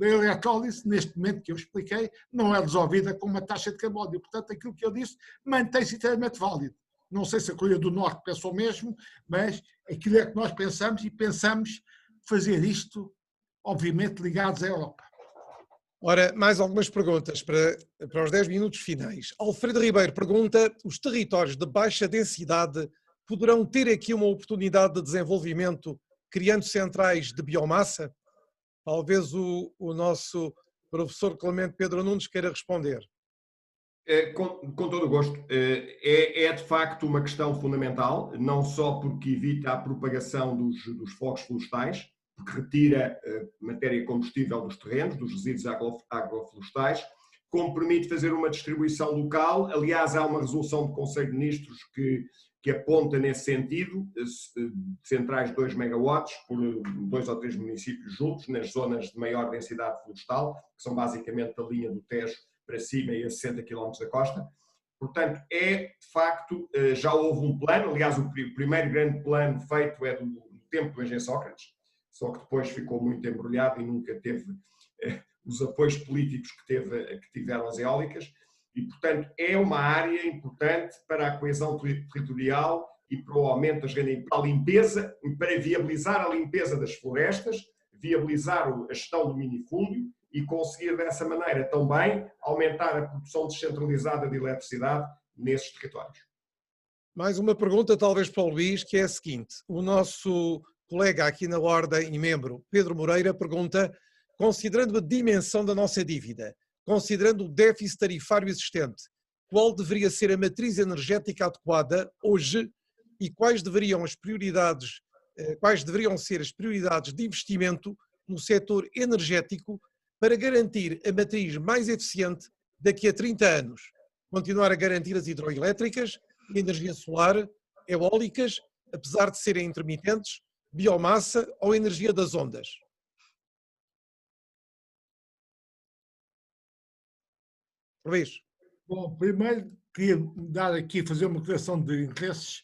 eletrólise, neste momento que eu expliquei, não é resolvida com uma taxa de carbono. E, portanto, aquilo que eu disse mantém-se inteiramente válido. Não sei se a Coreia do Norte pensou mesmo, mas aquilo é que nós pensamos e pensamos fazer isto, obviamente, ligados à Europa. Ora, mais algumas perguntas para os 10 minutos finais. Alfredo Ribeiro pergunta: os territórios de baixa densidade poderão ter aqui uma oportunidade de desenvolvimento criando centrais de biomassa? Talvez o nosso professor Clemente Pedro Nunes queira responder. Com todo o gosto. É de facto uma questão fundamental, não só porque evita a propagação dos fogos florestais, porque retira matéria combustível dos terrenos, dos resíduos agroflorestais, como permite fazer uma distribuição local. Aliás, há uma resolução do Conselho de Ministros que aponta nesse sentido, centrais de 2 megawatts por 2 ou 3 municípios juntos, nas zonas de maior densidade florestal, que são basicamente a linha do Tejo para cima e a 60 km da costa. Portanto, de facto, já houve um plano, aliás, o primeiro grande plano feito é do tempo do engenheiro Sócrates, só que depois ficou muito embrulhado e nunca teve os apoios políticos que tiveram as eólicas, e, portanto, é uma área importante para a coesão territorial e para o aumento das rendas, para a limpeza, para viabilizar a limpeza das florestas, viabilizar a gestão do minifúndio e conseguir dessa maneira também aumentar a produção descentralizada de eletricidade nesses territórios. Mais uma pergunta, talvez para o Luís, que é a seguinte: o nosso colega aqui na Ordem e membro, Pedro Moreira, pergunta: considerando a dimensão da nossa dívida, considerando o déficit tarifário existente, qual deveria ser a matriz energética adequada hoje e quais deveriam ser as prioridades de investimento no setor energético para garantir a matriz mais eficiente daqui a 30 anos? Continuar a garantir as hidroelétricas, energia solar, eólicas, apesar de serem intermitentes, biomassa ou energia das ondas? Luís. Bom, primeiro queria fazer uma declaração de interesses.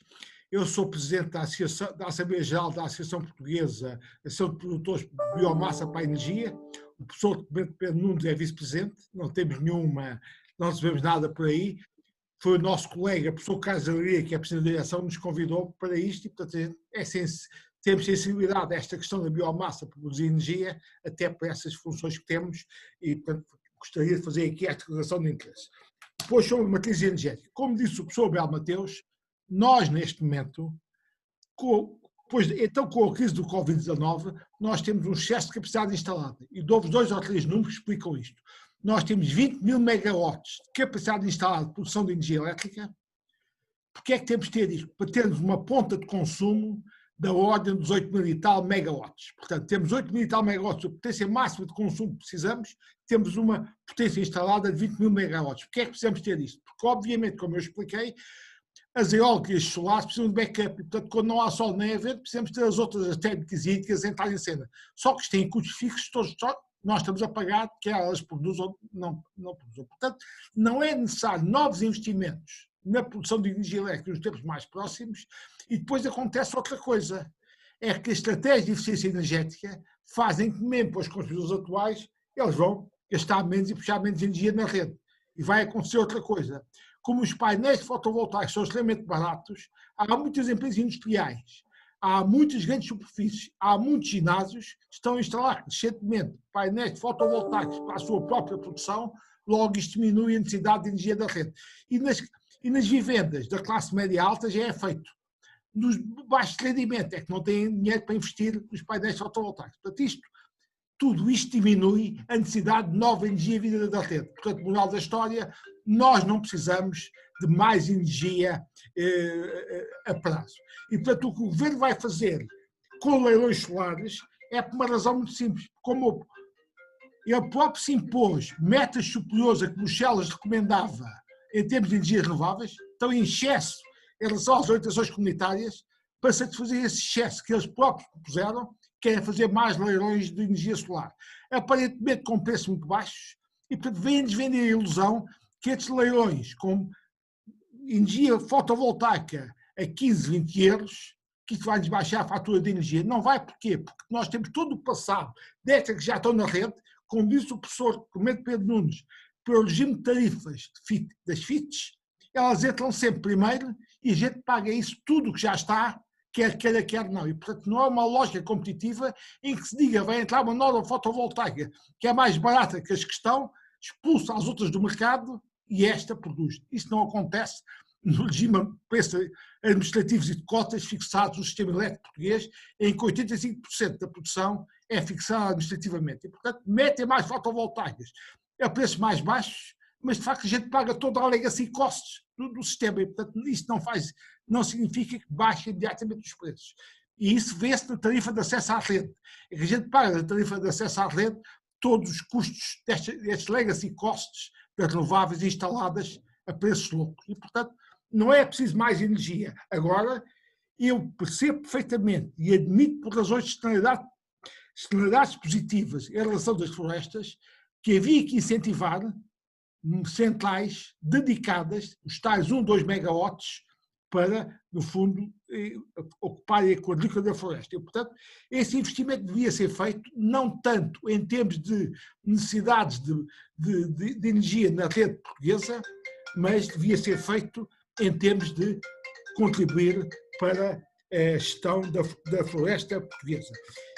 Eu sou presidente da Assembleia Geral da Associação Portuguesa, Associação de Produtores de Biomassa para a Energia. O professor Pedro Nunes é vice-presidente, não temos não recebemos nada por aí. Foi o nosso colega, o professor Carlos Alegria, que é presidente da direção, nos convidou para isto e, portanto, temos sensibilidade a esta questão da biomassa para produzir energia, até para essas funções que temos, e, portanto, gostaria de fazer aqui esta declaração de interesse. Depois, sobre a matriz energética. Como disse o professor Bel Mateus, nós, neste momento, com a crise do Covid-19, nós temos um excesso de capacidade instalada. E dou-vos 2 ou 3 números que explicam isto. Nós temos 20 mil megawatts de capacidade instalada de produção de energia elétrica. Porquê é que temos de ter isto? Para termos uma ponta de consumo da ordem dos 8 mil e tal megawatts. Portanto, temos 8 mil e tal megawatts, a potência máxima de consumo que precisamos, temos uma potência instalada de 20 mil megawatts. Porquê é que precisamos ter isto? Porque, obviamente, como eu expliquei, as eólicas e as solares precisam de backup, e, portanto, quando não há sol nem há vento, precisamos ter as outras térmicas e hídricas a entrar em cena. Só que isto tem custos fixos, todos nós estamos a pagar, quer elas produzam ou não produzam. Portanto, não é necessário novos investimentos na produção de energia elétrica nos tempos mais próximos. E depois acontece outra coisa, é que as estratégias de eficiência energética fazem que, mesmo para os consumidores atuais, eles vão gastar menos e puxar menos energia na rede. E vai acontecer outra coisa. Como os painéis fotovoltaicos são extremamente baratos, há muitas empresas industriais, há muitas grandes superfícies, há muitos ginásios que estão a instalar recentemente painéis fotovoltaicos para a sua própria produção, logo isto diminui a necessidade de energia da rede. E nas vivendas da classe média alta já é feito. Nos baixos rendimento é que não têm dinheiro para investir nos painéis fotovoltaicos. Portanto, tudo isto diminui a necessidade de nova energia vinda da rede. Portanto, moral da história, nós não precisamos de mais energia a prazo. E, portanto, o que o governo vai fazer com leilões solares é por uma razão muito simples. Como ele próprio se impôs metas superiores a que Bruxelas recomendava em termos de energias renováveis, estão em excesso em relação às orientações comunitárias, para satisfazer esse excesso que eles próprios propuseram, querem fazer mais leilões de energia solar. Aparentemente com preços muito baixos, e portanto vêm-nos vender a ilusão que estes leilões com energia fotovoltaica a 15, 20 euros, que isso vai-nos baixar a fatura de energia. Não vai, porquê? Porque nós temos todo o passado destas que já estão na rede, como disse o professor Pedro Nunes, pelo regime de tarifas das FITs, elas entram sempre primeiro e a gente paga isso tudo que já está, quer queira, quer não. E, portanto, não é uma lógica competitiva em que se diga vai entrar uma nova fotovoltaica que é mais barata que as que estão, expulsa as outras do mercado e esta produz. Isso não acontece no regime de preços administrativos e de cotas fixados no sistema elétrico português, em que 85% da produção é fixada administrativamente. E, portanto, metem mais fotovoltaicas a preços mais baixos, mas de facto a gente paga toda a legacy costs do sistema. E, portanto, isto não significa que baixe imediatamente os preços. E isso vê-se na tarifa de acesso à rede. É que a gente paga na tarifa de acesso à rede todos os custos destes legacy costs das renováveis instaladas a preços loucos. E, portanto, não é preciso mais energia. Agora, eu percebo perfeitamente e admito por razões de externalidades positivas em relação das florestas que havia que incentivar centrais dedicadas, os tais 1, 2 megawatts, para, no fundo, ocuparem a quadrícula da floresta. E, portanto, esse investimento devia ser feito não tanto em termos de necessidades de energia na rede portuguesa, mas devia ser feito em termos de contribuir para a gestão da floresta portuguesa.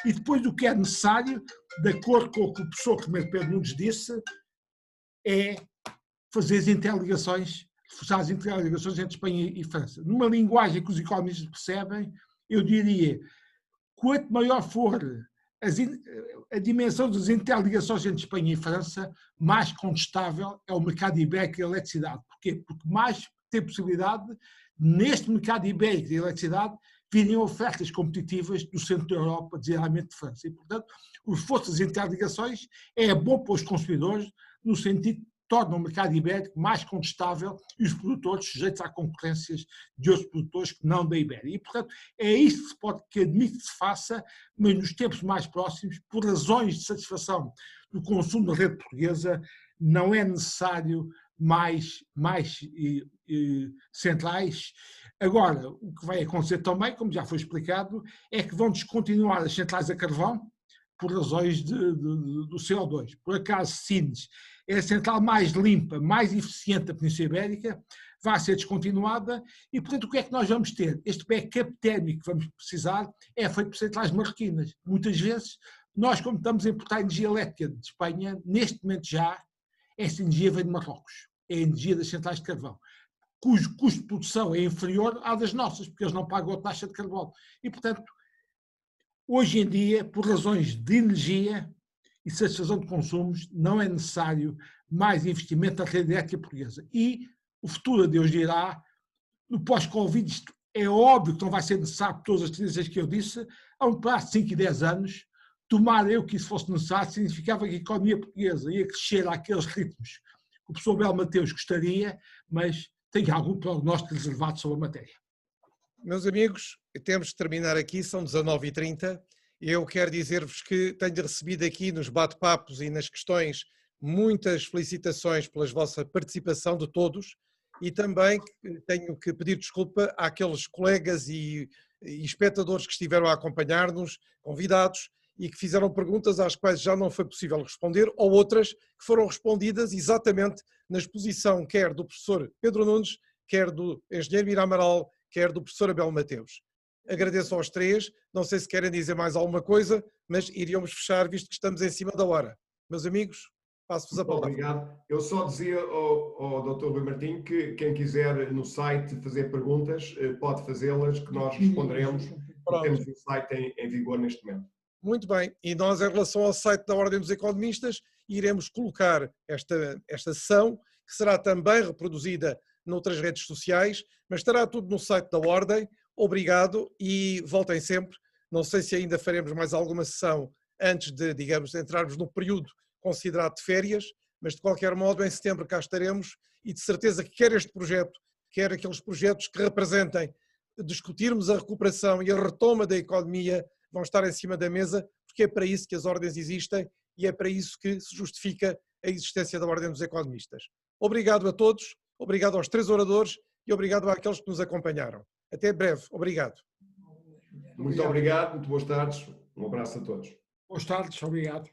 E depois do que é necessário, de acordo com o que o professor Pedro Nunes disse, é fazer as interligações, reforçar as interligações entre Espanha e França. Numa linguagem que os economistas percebem, eu diria, quanto maior for a dimensão das interligações entre Espanha e França, mais contestável é o mercado ibérico de eletricidade. Porquê? Porque mais tem possibilidade, neste mercado ibérico de eletricidade, virem ofertas competitivas do centro da Europa, designadamente de França. E, portanto, o reforço das interligações é bom para os consumidores, no sentido que torna o mercado ibérico mais contestável e os produtores sujeitos a concorrências de outros produtores que não da Ibéria. E, portanto, é isso que admite que se faça, mas nos tempos mais próximos, por razões de satisfação do consumo da rede portuguesa, não é necessário mais centrais. Agora, o que vai acontecer também, como já foi explicado, é que vão descontinuar as centrais a carvão por razões do CO2. Por acaso, Sines é a central mais limpa, mais eficiente da Península Ibérica, vai ser descontinuada e, portanto, o que é que nós vamos ter? Este backup térmico que vamos precisar é feito por centrais marroquinas. Muitas vezes, nós, como estamos a importar energia elétrica de Espanha, neste momento já, essa energia vem de Marrocos. É a energia das centrais de carvão, cujo custo de produção é inferior à das nossas, porque eles não pagam a taxa de carbono. E, portanto, hoje em dia, por razões de energia e satisfação de consumos, não é necessário mais investimento na rede elétrica portuguesa. E o futuro, a Deus dirá, no pós-Covid, isto é óbvio que não vai ser necessário por todas as tendências que eu disse, a um prazo de 5 e 10 anos, tomar eu que isso fosse necessário, significava que a economia portuguesa ia crescer àqueles ritmos que o professor Belo Mateus gostaria, mas tem algum prognóstico reservado sobre a matéria. Meus amigos, temos de terminar aqui, são 19h30. Eu quero dizer-vos que tenho recebido aqui nos bate-papos e nas questões muitas felicitações pela vossa participação de todos e também tenho que pedir desculpa àqueles colegas e espectadores que estiveram a acompanhar-nos, convidados, e que fizeram perguntas às quais já não foi possível responder, ou outras que foram respondidas exatamente na exposição quer do professor Pedro Nunes, quer do engenheiro Mira Amaral, quer do professor Abel Mateus. Agradeço aos três. Não sei se querem dizer mais alguma coisa, mas iríamos fechar, visto que estamos em cima da hora. Meus amigos, passo-vos a Muito palavra. obrigado. Eu só dizia ao Dr. Rui Martinho que quem quiser no site fazer perguntas, pode fazê-las, que nós responderemos. Temos o site em vigor neste momento. Muito bem. E nós, em relação ao site da Ordem dos Economistas, iremos colocar esta sessão, que será também reproduzida noutras redes sociais, mas estará tudo no site da Ordem. Obrigado e voltem sempre. Não sei se ainda faremos mais alguma sessão antes de, digamos, entrarmos no período considerado de férias, mas de qualquer modo em setembro cá estaremos e de certeza que quer este projeto, quer aqueles projetos que representem discutirmos a recuperação e a retoma da economia vão estar em cima da mesa, porque é para isso que as ordens existem e é para isso que se justifica a existência da Ordem dos Economistas. Obrigado a todos, obrigado aos três oradores e obrigado àqueles que nos acompanharam. Até breve. Obrigado. Muito obrigado, muito boas tardes. Um abraço a todos. Boas tardes, obrigado.